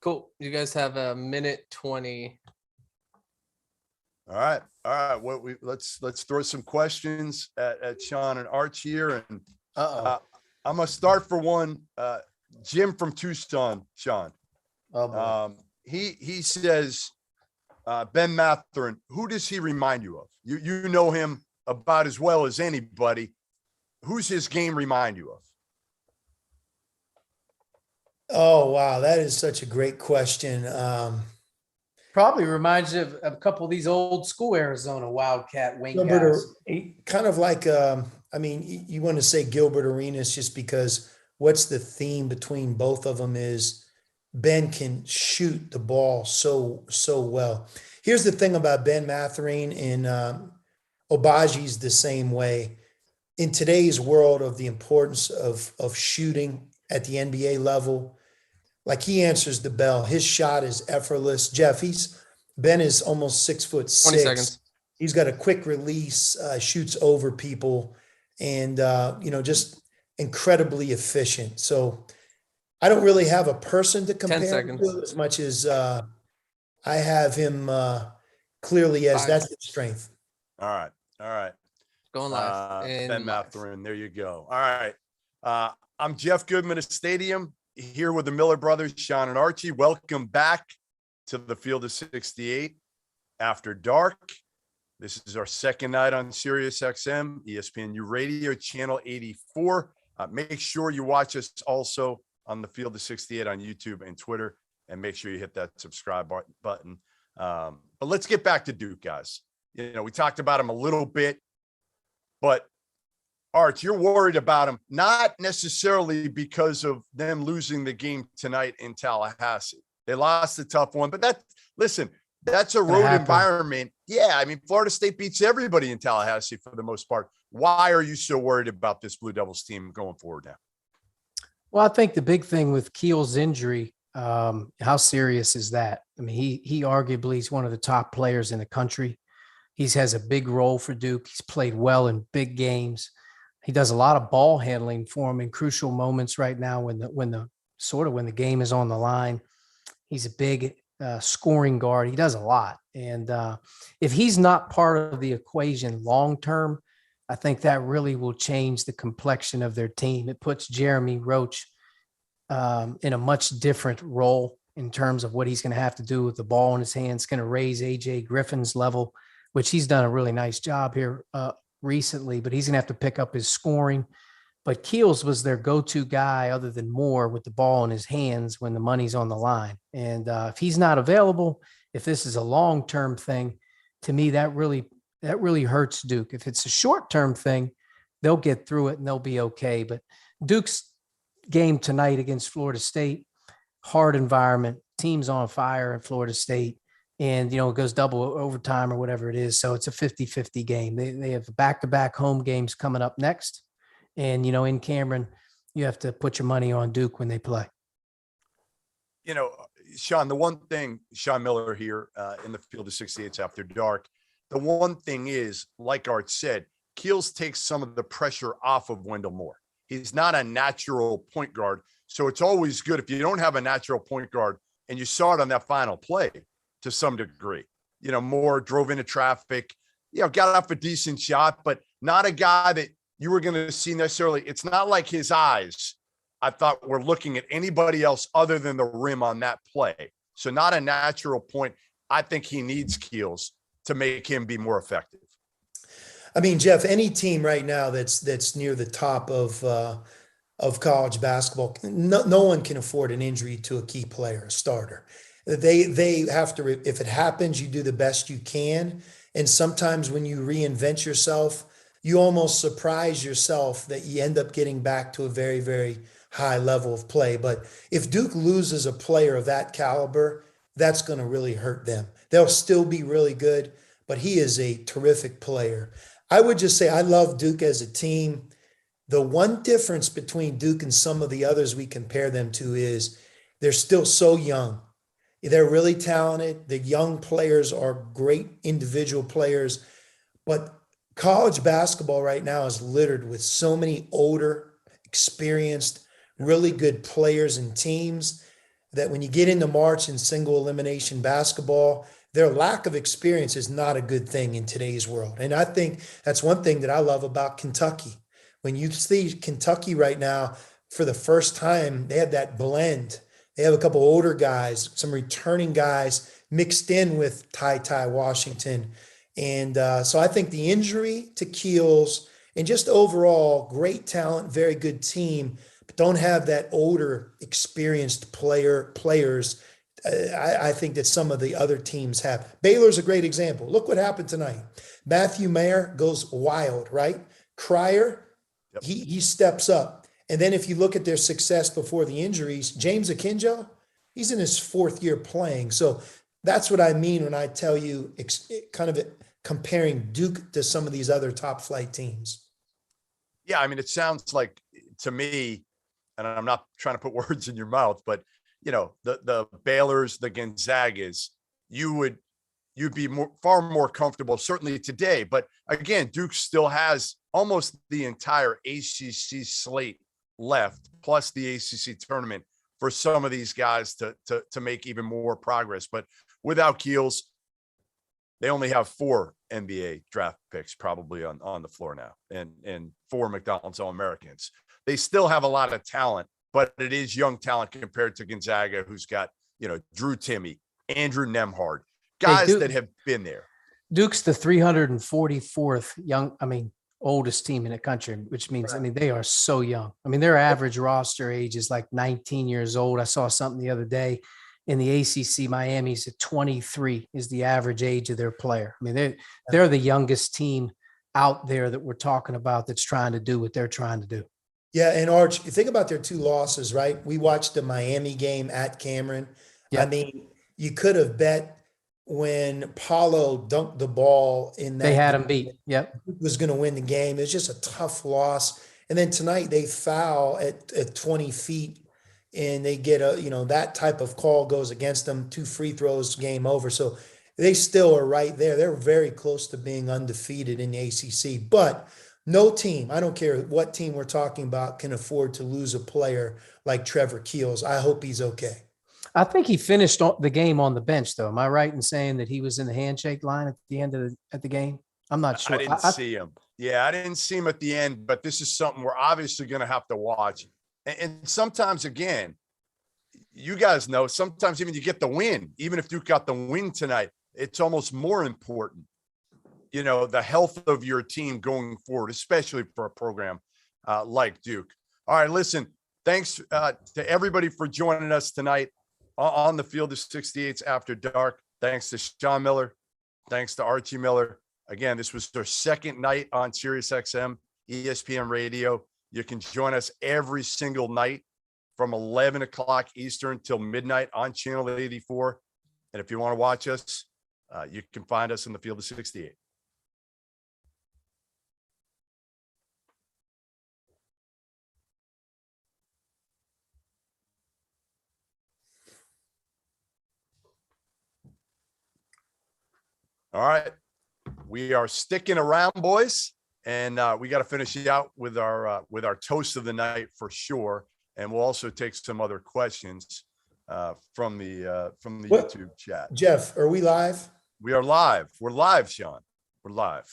Cool. You guys have a minute 20. All right. Let's throw some questions at Sean and Archie here. And I'm gonna start for one. Jim from Tucson, Sean. Oh, boy. He says, Ben Matherin, who does he remind you of? You know him about as well as anybody. Who's his game remind you of? Oh, wow. That is such a great question. Probably reminds you of a couple of these old school Arizona Wildcat wing Gilbert, guys. kind of like, I mean, you want to say Gilbert Arenas just because what's the theme between both of them is Ben can shoot the ball so well. Here's the thing about Ben Matherin, and Obaji's the same way. In today's world of the importance of shooting at the NBA level, like he answers the bell. His shot is effortless. Jeff, Ben is almost 6'6". 20 seconds. He's got a quick release, shoots over people, and just incredibly efficient. So I don't really have a person to compare 10 seconds. to as much as I have him clearly as 5. that's his strength. All right. Going live. Ben Matherin, there you go. All right. I'm Jeff Goodman of Stadium, here with the Miller brothers, Sean and Archie. Welcome back to the Field of 68 after dark. This is our second night on Sirius XM, ESPNU Radio, channel 84. Make sure you watch us also on the Field of 68 on YouTube and Twitter, and make sure you hit that subscribe button. But let's get back to Duke, guys. We talked about him a little bit, but Arch, you're worried about him, not necessarily because of them losing the game tonight in Tallahassee. They lost a tough one, but that's a road environment. Yeah, I mean, Florida State beats everybody in Tallahassee for the most part. Why are you so worried about this Blue Devils team going forward now? Well, I think the big thing with Keel's injury, how serious is that? I mean, he arguably is one of the top players in the country. He has a big role for Duke. He's played well in big games. He does a lot of ball handling for him in crucial moments right now when the game is on the line. He's a big scoring guard. He does a lot. And if he's not part of the equation long-term, I think that really will change the complexion of their team. It puts Jeremy Roach in a much different role in terms of what he's going to have to do with the ball in his hands. It's going to raise AJ Griffin's level, which he's done a really nice job here recently, but he's going to have to pick up his scoring. But Keels was their go-to guy other than Moore with the ball in his hands when the money's on the line. And if he's not available, if this is a long-term thing, to me, that really hurts Duke. If it's a short-term thing, they'll get through it and they'll be okay. But Duke's game tonight against Florida State, hard environment, team's on fire in Florida State. And, it goes double overtime or whatever it is. So it's a 50-50 game. They have back-to-back home games coming up next. And, in Cameron, you have to put your money on Duke when they play. Sean, the one thing, Sean Miller here in the Field of 68 after dark, the one thing is, like Art said, Keels takes some of the pressure off of Wendell Moore. He's not a natural point guard. So it's always good if you don't have a natural point guard, and you saw it on that final play to some degree. Moore drove into traffic, got off a decent shot, but not a guy that you were going to see necessarily. It's not like his eyes, I thought, were looking at anybody else other than the rim on that play. So not a natural point. I think he needs Keels to make him be more effective. I mean, Jeff, any team right now that's near the top of college basketball, no one can afford an injury to a key player, a starter. They have to, if it happens, you do the best you can. And sometimes when you reinvent yourself, you almost surprise yourself that you end up getting back to a very, very high level of play. But if Duke loses a player of that caliber, that's going to really hurt them. They'll still be really good, but he is a terrific player. I would just say I love Duke as a team. The one difference between Duke and some of the others we compare them to is they're still so young. They're really talented. The young players are great individual players, but college basketball right now is littered with so many older, experienced, really good players and teams that when you get into March in single elimination basketball, their lack of experience is not a good thing in today's world. And I think that's one thing that I love about Kentucky. When you see Kentucky right now, for the first time, they have that blend. They have a couple older guys, some returning guys mixed in with Ty Washington. And so I think the injury to Keels and just overall great talent, very good team, but don't have that older, experienced players. I think that some of the other teams have. Baylor's a great example. Look what happened tonight. Matthew Mayer goes wild, right? Cryer, Yep. he steps up. And then if you look at their success before the injuries, James Akinjo, he's in his fourth year playing. So that's what I mean when I tell you kind of comparing Duke to some of these other top flight teams. Yeah, I mean, it sounds like to me, and I'm not trying to put words in your mouth, but you know, the Baylors, the Gonzagas, you'd be far more comfortable, certainly today. But again, Duke still has almost the entire ACC slate left, plus the ACC tournament for some of these guys to make even more progress. But without Keels, they only have 4 NBA draft picks probably on the floor now, and 4 McDonald's All-Americans. They still have a lot of talent, but it is young talent compared to Gonzaga, who's got, you know, Drew Timme, Andrew Nemhard, guys that have been there. Duke's the 344th oldest team in the country, which means, Right. I mean, they are so young. I mean, their average roster age is like 19 years old. I saw something the other day in the ACC. Miami's at 23 is the average age of their player. I mean, they're the youngest team out there that we're talking about that's trying to do what they're trying to do. Yeah, and Arch, you think about their 2 losses, right? We watched the Miami game at Cameron. Yeah. I mean, you could have bet when Paulo dunked the ball in that They had game, them beat. Yep. who was going to win the game. It was just a tough loss. And then tonight they foul at 20 feet and they get that type of call goes against them. 2 free throws, game over. So they still are right there. They're very close to being undefeated in the ACC, but no team, I don't care what team we're talking about, can afford to lose a player like Trevor Keels. I hope he's okay. I think he finished the game on the bench, though. Am I right in saying that he was in the handshake line at the end of the game? I'm not sure. I didn't see him. Yeah, I didn't see him at the end, but this is something we're obviously going to have to watch. And sometimes, again, you guys know, sometimes even you get the win, even if Duke got the win tonight, it's almost more important, you know, the health of your team going forward, especially for a program like Duke. All right, listen, thanks to everybody for joining us tonight on the Field of 68s After Dark. Thanks to Sean Miller. Thanks to Archie Miller. Again, this was their second night on SiriusXM, ESPN Radio. You can join us every single night from 11 o'clock Eastern till midnight on Channel 84. And if you want to watch us, you can find us in the Field of 68. All right. We are sticking around, boys, and we got to finish it out with our toast of the night for sure. And we'll also take some other questions from the YouTube chat. Jeff, are we live? We are live. We're live, Sean. We're live.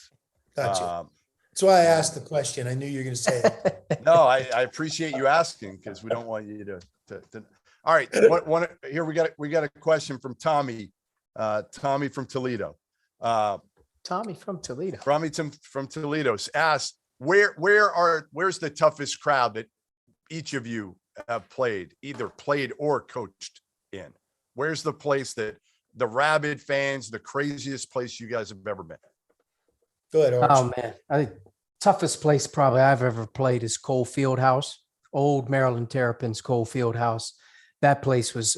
Gotcha. That's why I asked the question. I knew you were going to say it. No, I appreciate you asking because we don't want you to. All right. Here we got a question from Tommy. Tommy from Toledo. Tommy from Toledo. From Toledo asked, where's the toughest crowd that each of you have either played or coached in? Where's the place that the rabid fans, the craziest place you guys have ever been? Go ahead, Arch. Oh man, I think toughest place probably I've ever played is Cole Fieldhouse, old Maryland Terrapins Cole Fieldhouse. That place was,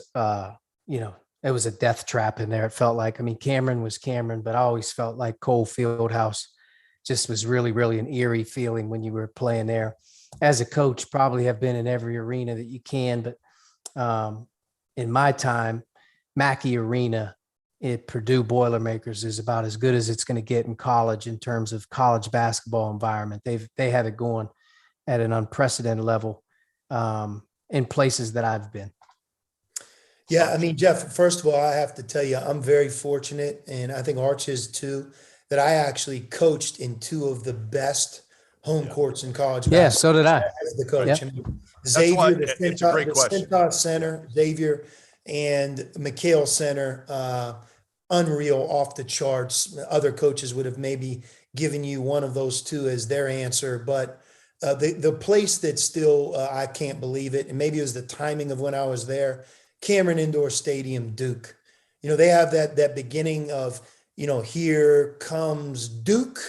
it was a death trap in there. It felt like, I mean, Cameron was Cameron, but I always felt like Cole Fieldhouse just was really, really an eerie feeling when you were playing there. As a coach, probably have been in every arena that you can, but in my time, Mackey Arena at Purdue Boilermakers is about as good as it's going to get in college in terms of college basketball environment. They have it going at an unprecedented level in places that I've been. Yeah, I mean, Jeff, first of all, I have to tell you, I'm very fortunate, and I think Arch is too, that I actually coached in two of the best home Yeah. courts in college Yeah, basketball so did I. as the coach. Yeah. I mean, That's why Xavier, it's a great the question. Cintas Center, Xavier, and McHale Center, unreal, off the charts. Other coaches would have maybe given you one of those two as their answer, but the place that still I can't believe it, and maybe it was the timing of when I was there, Cameron Indoor Stadium, Duke. You know, they have that beginning of, here comes Duke.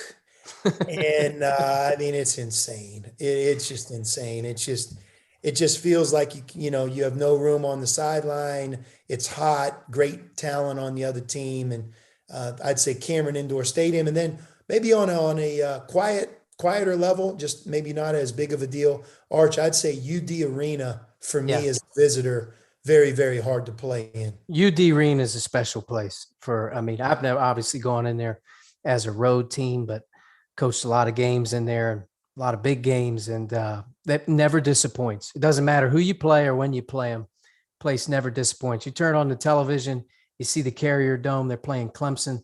And I mean, it's insane. It's just insane. It just feels like you have no room on the sideline. It's hot, great talent on the other team, and I'd say Cameron Indoor Stadium, and then maybe on a quieter level, just maybe not as big of a deal. Arch, I'd say UD Arena for me Yeah. as a visitor, very, very hard to play in. UD Arena is a special place I mean, I've never obviously gone in there as a road team, but coached a lot of games in there, and a lot of big games, and that never disappoints. It doesn't matter who you play or when you play them. Place never disappoints. You turn on the television, you see the Carrier Dome. They're playing Clemson.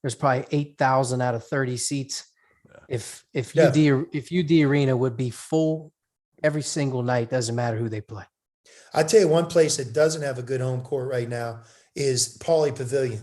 There's probably 8,000 out of 30 seats. Yeah. If Yeah. UD Arena would be full every single night, doesn't matter who they play. I tell you, one place that doesn't have a good home court right now is Pauley Pavilion.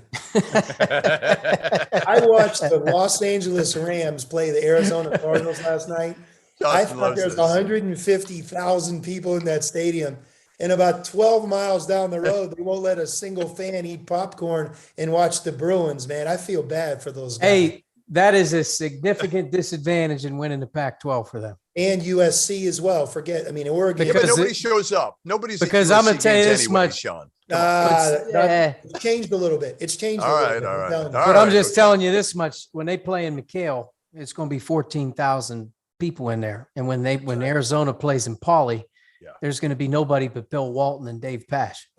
I watched the Los Angeles Rams play the Arizona Cardinals last night. I Justin thought loves there was this. 150,000 people in that stadium. And about 12 miles down the road, they won't let a single fan eat popcorn and watch the Bruins, man. I feel bad for those guys. Hey, that is a significant disadvantage in winning the Pac-12 for them. And USC as well. Forget, I mean, Oregon. Yeah, but Because nobody shows up. Nobody's at because I'm gonna USC tell you games this anyway, much. Sean. It's changed a little bit. It's changed a All little right, bit. all I'm right. telling you. All But I'm right, just okay. telling you this much: when they play in McHale, it's going to be 14,000 people in there, and when Arizona plays in Pauley, Yeah. there's going to be nobody but Bill Walton and Dave Pash.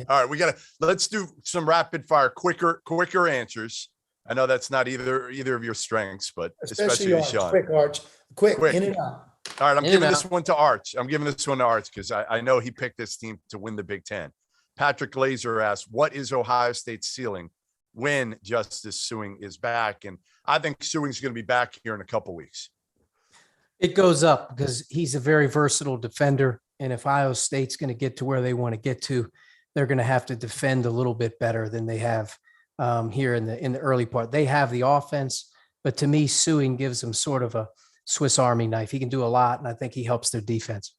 All right, let's do some rapid fire, quicker answers. I know that's not either of your strengths, but especially Arch. Sean. Quick, Arch. Quick, Quick. in and out. All right, I'm In giving and this one to Arch. Because I know he picked this team to win the Big Ten. Patrick Laser asked, what is Ohio State's ceiling when Justice Suing is back? And I think Suing's going to be back here in a couple weeks. It goes up because he's a very versatile defender, and if Ohio State's going to get to where they want to get to, they're going to have to defend a little bit better than they have here in the early part. They have the offense, but to me, Suing gives them sort of a Swiss Army knife. He can do a lot, and I think he helps their defense.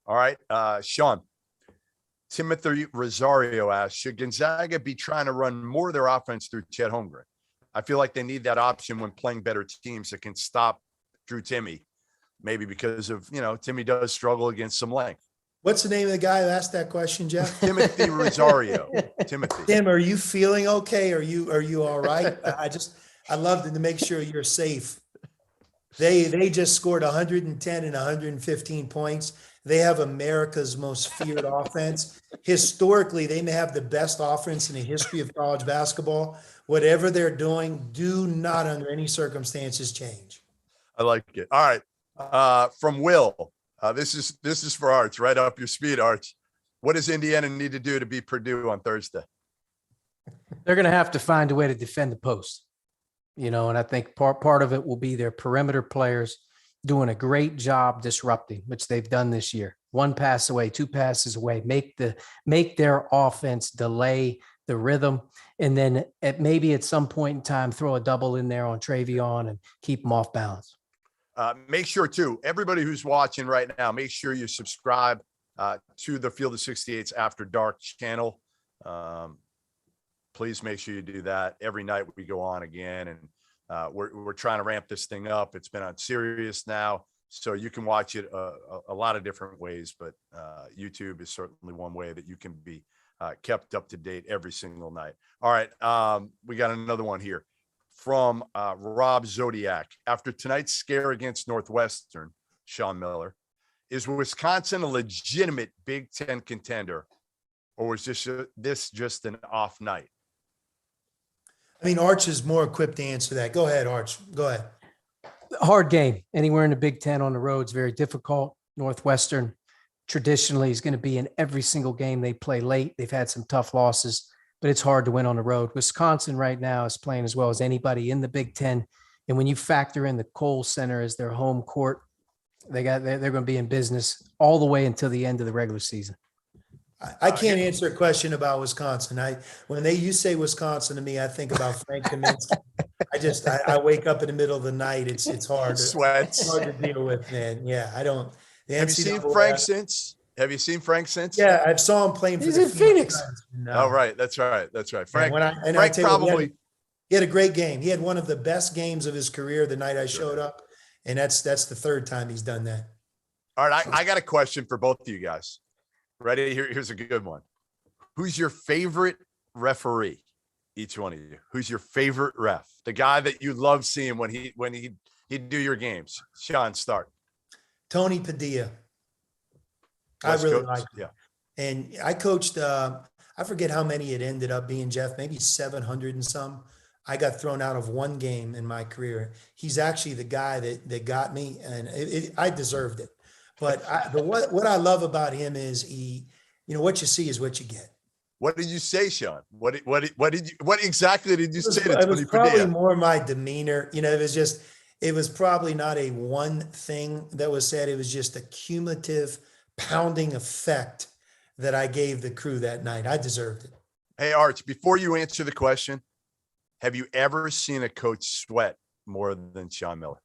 All right, Sean. Timothy Rosario asked, should Gonzaga be trying to run more of their offense through Chet Holmgren? I feel like they need that option when playing better teams that can stop Drew Timmy, maybe because of, Timmy does struggle against some length. What's the name of the guy who asked that question, Jeff? Timothy Rosario. Timothy. Tim, are you feeling okay? Are you all right? I love to make sure you're safe. They just scored 110 and 115 points. They have America's most feared offense. Historically, they may have the best offense in the history of college basketball. Whatever they're doing, do not under any circumstances change. I like it. All right. From Will, this is for Arch, right up your speed, Arch. What does Indiana need to do to beat Purdue on Thursday? They're going to have to find a way to defend the post, and I think part of it will be their perimeter players doing a great job disrupting, which they've done this year. 1 pass away, 2 passes away, make their offense delay the rhythm. And then maybe at some point in time, throw a double in there on Travion and keep them off balance. Make sure too, everybody who's watching right now, make sure you subscribe to the Field of 68's After Dark channel. Please make sure you do that. Every night we go on again, and we're trying to ramp this thing up. It's been on Sirius now, so you can watch it a lot of different ways, but YouTube is certainly one way that you can be kept up to date every single night. All right, we got another one here from Rob Zodiac. After tonight's scare against Northwestern, Sean Miller, is Wisconsin a legitimate Big Ten contender, or was this just an off night? I mean, Arch is more equipped to answer that. Go ahead, Arch. Go ahead. Hard game. Anywhere in the Big Ten on the road is very difficult. Northwestern traditionally is going to be in every single game they play late. They've had some tough losses, but it's hard to win on the road. Wisconsin right now is playing as well as anybody in the Big Ten. And when you factor in the Kohl Center as their home court, they're going to be in business all the way until the end of the regular season. I can't answer a question about Wisconsin. When you say Wisconsin to me, I think about Frank Kaminsky. I wake up in the middle of the night. It's hard. Sweats. It's hard to deal with, man. Yeah, I don't. The Have you seen NCAA Frank since? Have you seen Frank since? Yeah, I saw him playing for He's the in Phoenix. Suns. Oh, right. That's right. That's right. Frank, I Frank tell you what, probably. he had a great game. He had one of the best games of his career the night I showed up, and that's the third time he's done that. All right. I got a question for both of you guys. Ready? Here's a good one. Who's your favorite referee? Each one of you. Who's your favorite ref? The guy that you love seeing when he'd do your games. Sean, start. Tony Padilla. West I really Coast? like him. Yeah. And I coached, I forget how many it ended up being, Jeff, maybe 700 and some. I got thrown out of one game in my career. He's actually the guy that got me, and I deserved it. But what I love about him is what you see is what you get. What did you say, Sean? What exactly did you say to It Tony was probably Padilla? more my demeanor. It was probably not a one thing that was said. It was just a cumulative pounding effect that I gave the crew that night. I deserved it. Hey, Arch, before you answer the question, have you ever seen a coach sweat more than Sean Miller?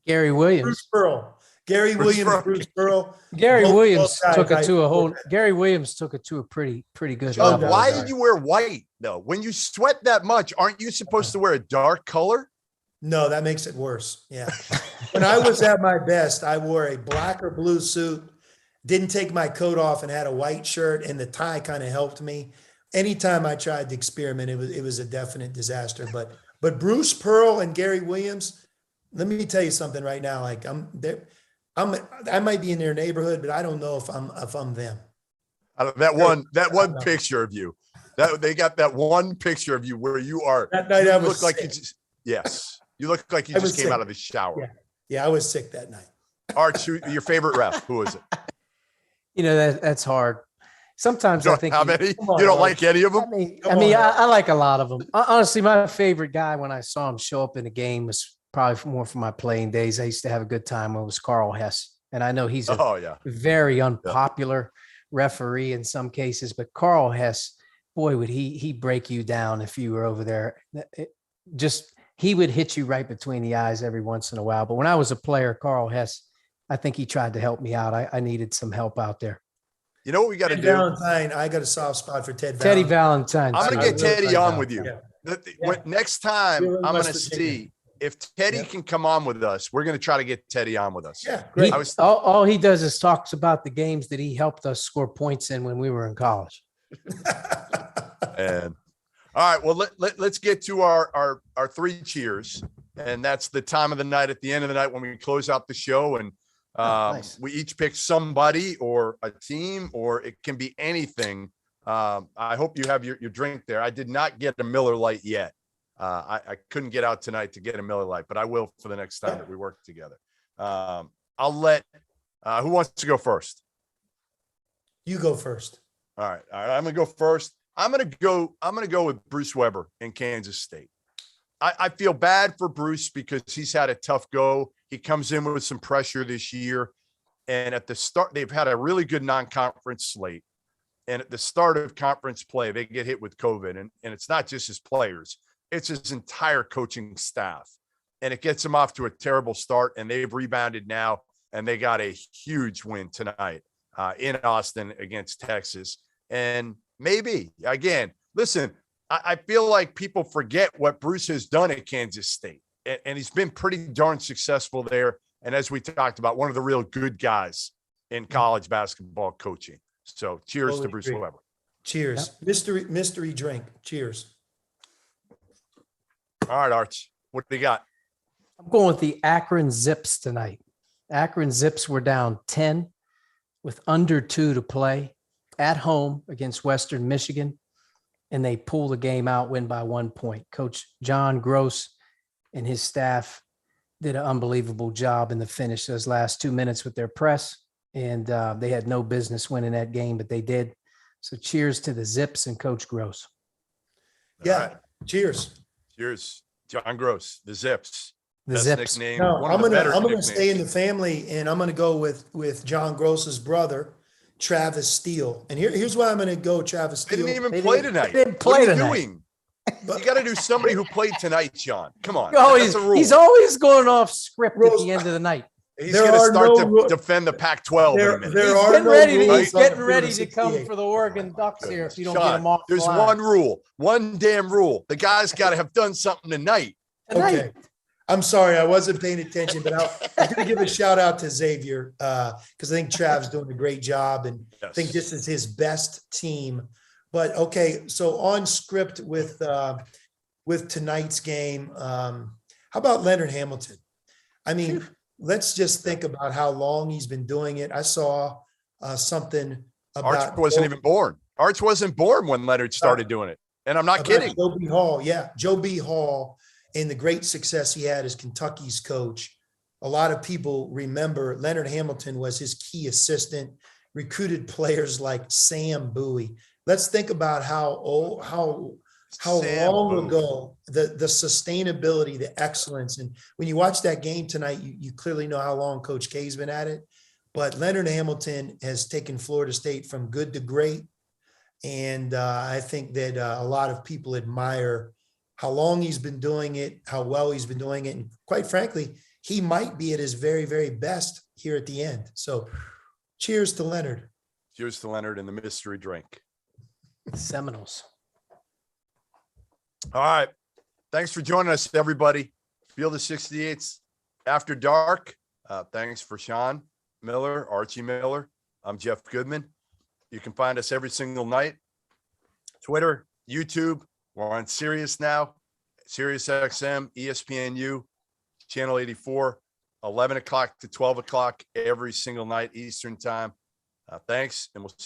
Gary Williams. Bruce Pearl. Gary Williams, Bruce Pearl. Gary Both Williams guys took it I to a whole. support. Gary Williams took it to a pretty good Sean, level. why did you wear white though? When you sweat that much, aren't you supposed to wear a dark color? No, that makes it worse. Yeah. When I was at my best, I wore a black or blue suit, didn't take my coat off, and had a white shirt, and the tie kind of helped me. Anytime I tried to experiment, it was a definite disaster. But Bruce Pearl and Gary Williams, let me tell you something right now. Like I might be in their neighborhood, but I don't know if I'm them. That one picture of you, that they got that one picture of you where you are. That night you I was look like sick. you just, yes, you look like you I just was came sick. out of the shower. Yeah, I was sick that night. Arch, your favorite ref? Who is it? That's hard. Sometimes You I don't think have any? Come on, You don't Arch. like any of them? I like a lot of them. Honestly, my favorite guy when I saw him show up in a game was probably more from my playing days. I used to have a good time when it was Carl Hess. And I know he's a Oh yeah. very unpopular referee in some cases, but Carl Hess, boy, would he break you down if you were over there. He would hit you right between the eyes every once in a while. But when I was a player, Carl Hess, I think he tried to help me out. I needed some help out there. You know what we got to Ted do? Valentine, I got a soft spot for Ted Teddy Valentine. Valentine. I'm going I to get really Teddy like on that. with you. Yeah. Next time, You're in I'm going to West Virginia. see if Teddy Yeah. can come on with us. We're going to try to get Teddy on with us. Yeah, He- great. all he does is talks about the games that he helped us score points in when we were in college. And all right, well, let's get to our three cheers. And that's the time of the night at the end of the night when we close out the show. And Nice. we each pick somebody or a team, or it can be anything. I hope you have your drink there. I did not get a Miller Lite yet. I couldn't get out tonight to get a Miller Lite, but I will for the next time that we work together. I'll let, who wants to go first? You go first. All right. I'm going to go first. I'm going to go with Bruce Weber in Kansas State. I feel bad for Bruce because he's had a tough go. He comes in with some pressure this year. And at the start, they've had a really good non-conference slate. And at the start of conference play, they get hit with COVID. And it's not just his players, it's his entire coaching staff. And it gets them off to a terrible start. And they've rebounded now. And they got a huge win tonight in Austin against Texas. And maybe, again, listen, I feel like people forget what Bruce has done at Kansas State. And he's been pretty darn successful there. And as we talked about, one of the real good guys in college basketball coaching. So cheers Totally to Bruce agree. Weber. Cheers. Mystery drink. Cheers. All right, Arch, what do you got? I'm going with the Akron Zips tonight. Akron Zips were down 10 with under 2 to play at home against Western Michigan, and they pull the game out, win by 1 point. Coach John Gross and his staff did an unbelievable job in the finish those last 2 minutes with their press and they had no business winning that game, but they did. So cheers to the Zips and Coach Gross. Yeah. All right. Cheers. Cheers. John Gross, the Zips. The Best Zips. nickname. No, one I'm of the gonna better stay in the nicknames. family, and I'm gonna go with John Gross's brother, Travis Steele. And here's why I'm gonna go Travis They Steele. didn't even They play didn't- tonight. they didn't What play are you tonight. doing? You got to do somebody who played tonight, John. Come on. Oh, That's a rule. he's always going off script at Rose- the end of the night. He's There going to are start no to ru- defend the Pac-12 in a There, minute. there He's are getting no ready. rules He's on the getting ready Purdue to come 68. for the Oregon Ducks here if you don't get Sean, him off. the there's line. one rule, one damn rule. The guy's got to have done something tonight. Tonight. Okay. I'm sorry, I wasn't paying attention, but I'm going to give a shout out to Xavier because I think Trav's doing a great job, and I think this is his best team. But okay, so on script with tonight's game, how about Leonard Hamilton? I mean, let's just think about how long he's been doing it. I saw something about Arch wasn't even born. Arch wasn't born when Leonard started doing it. And I'm not about kidding. Joe B. Hall. Yeah, Joe B. Hall and the great success he had as Kentucky's coach. A lot of people remember Leonard Hamilton was his key assistant, recruited players like Sam Bowie. Let's think about how Sam long Bowie. ago the sustainability, the excellence. And when you watch that game tonight, you clearly know how long Coach K's been at it. But Leonard Hamilton has taken Florida State from good to great. And I think that a lot of people admire how long he's been doing it, how well he's been doing it. And quite frankly, he might be at his very, very best here at the end. So cheers to Leonard. Cheers to Leonard and the mystery drink. Seminoles. All right. Thanks for joining us, everybody. Field of 68's After Dark. Thanks for Sean Miller, Archie Miller. I'm Jeff Goodman. You can find us every single night. Twitter, YouTube. We're on Sirius now. Sirius XM, ESPNU, Channel 84, 11 o'clock to 12 o'clock every single night, Eastern time. Thanks, and we'll see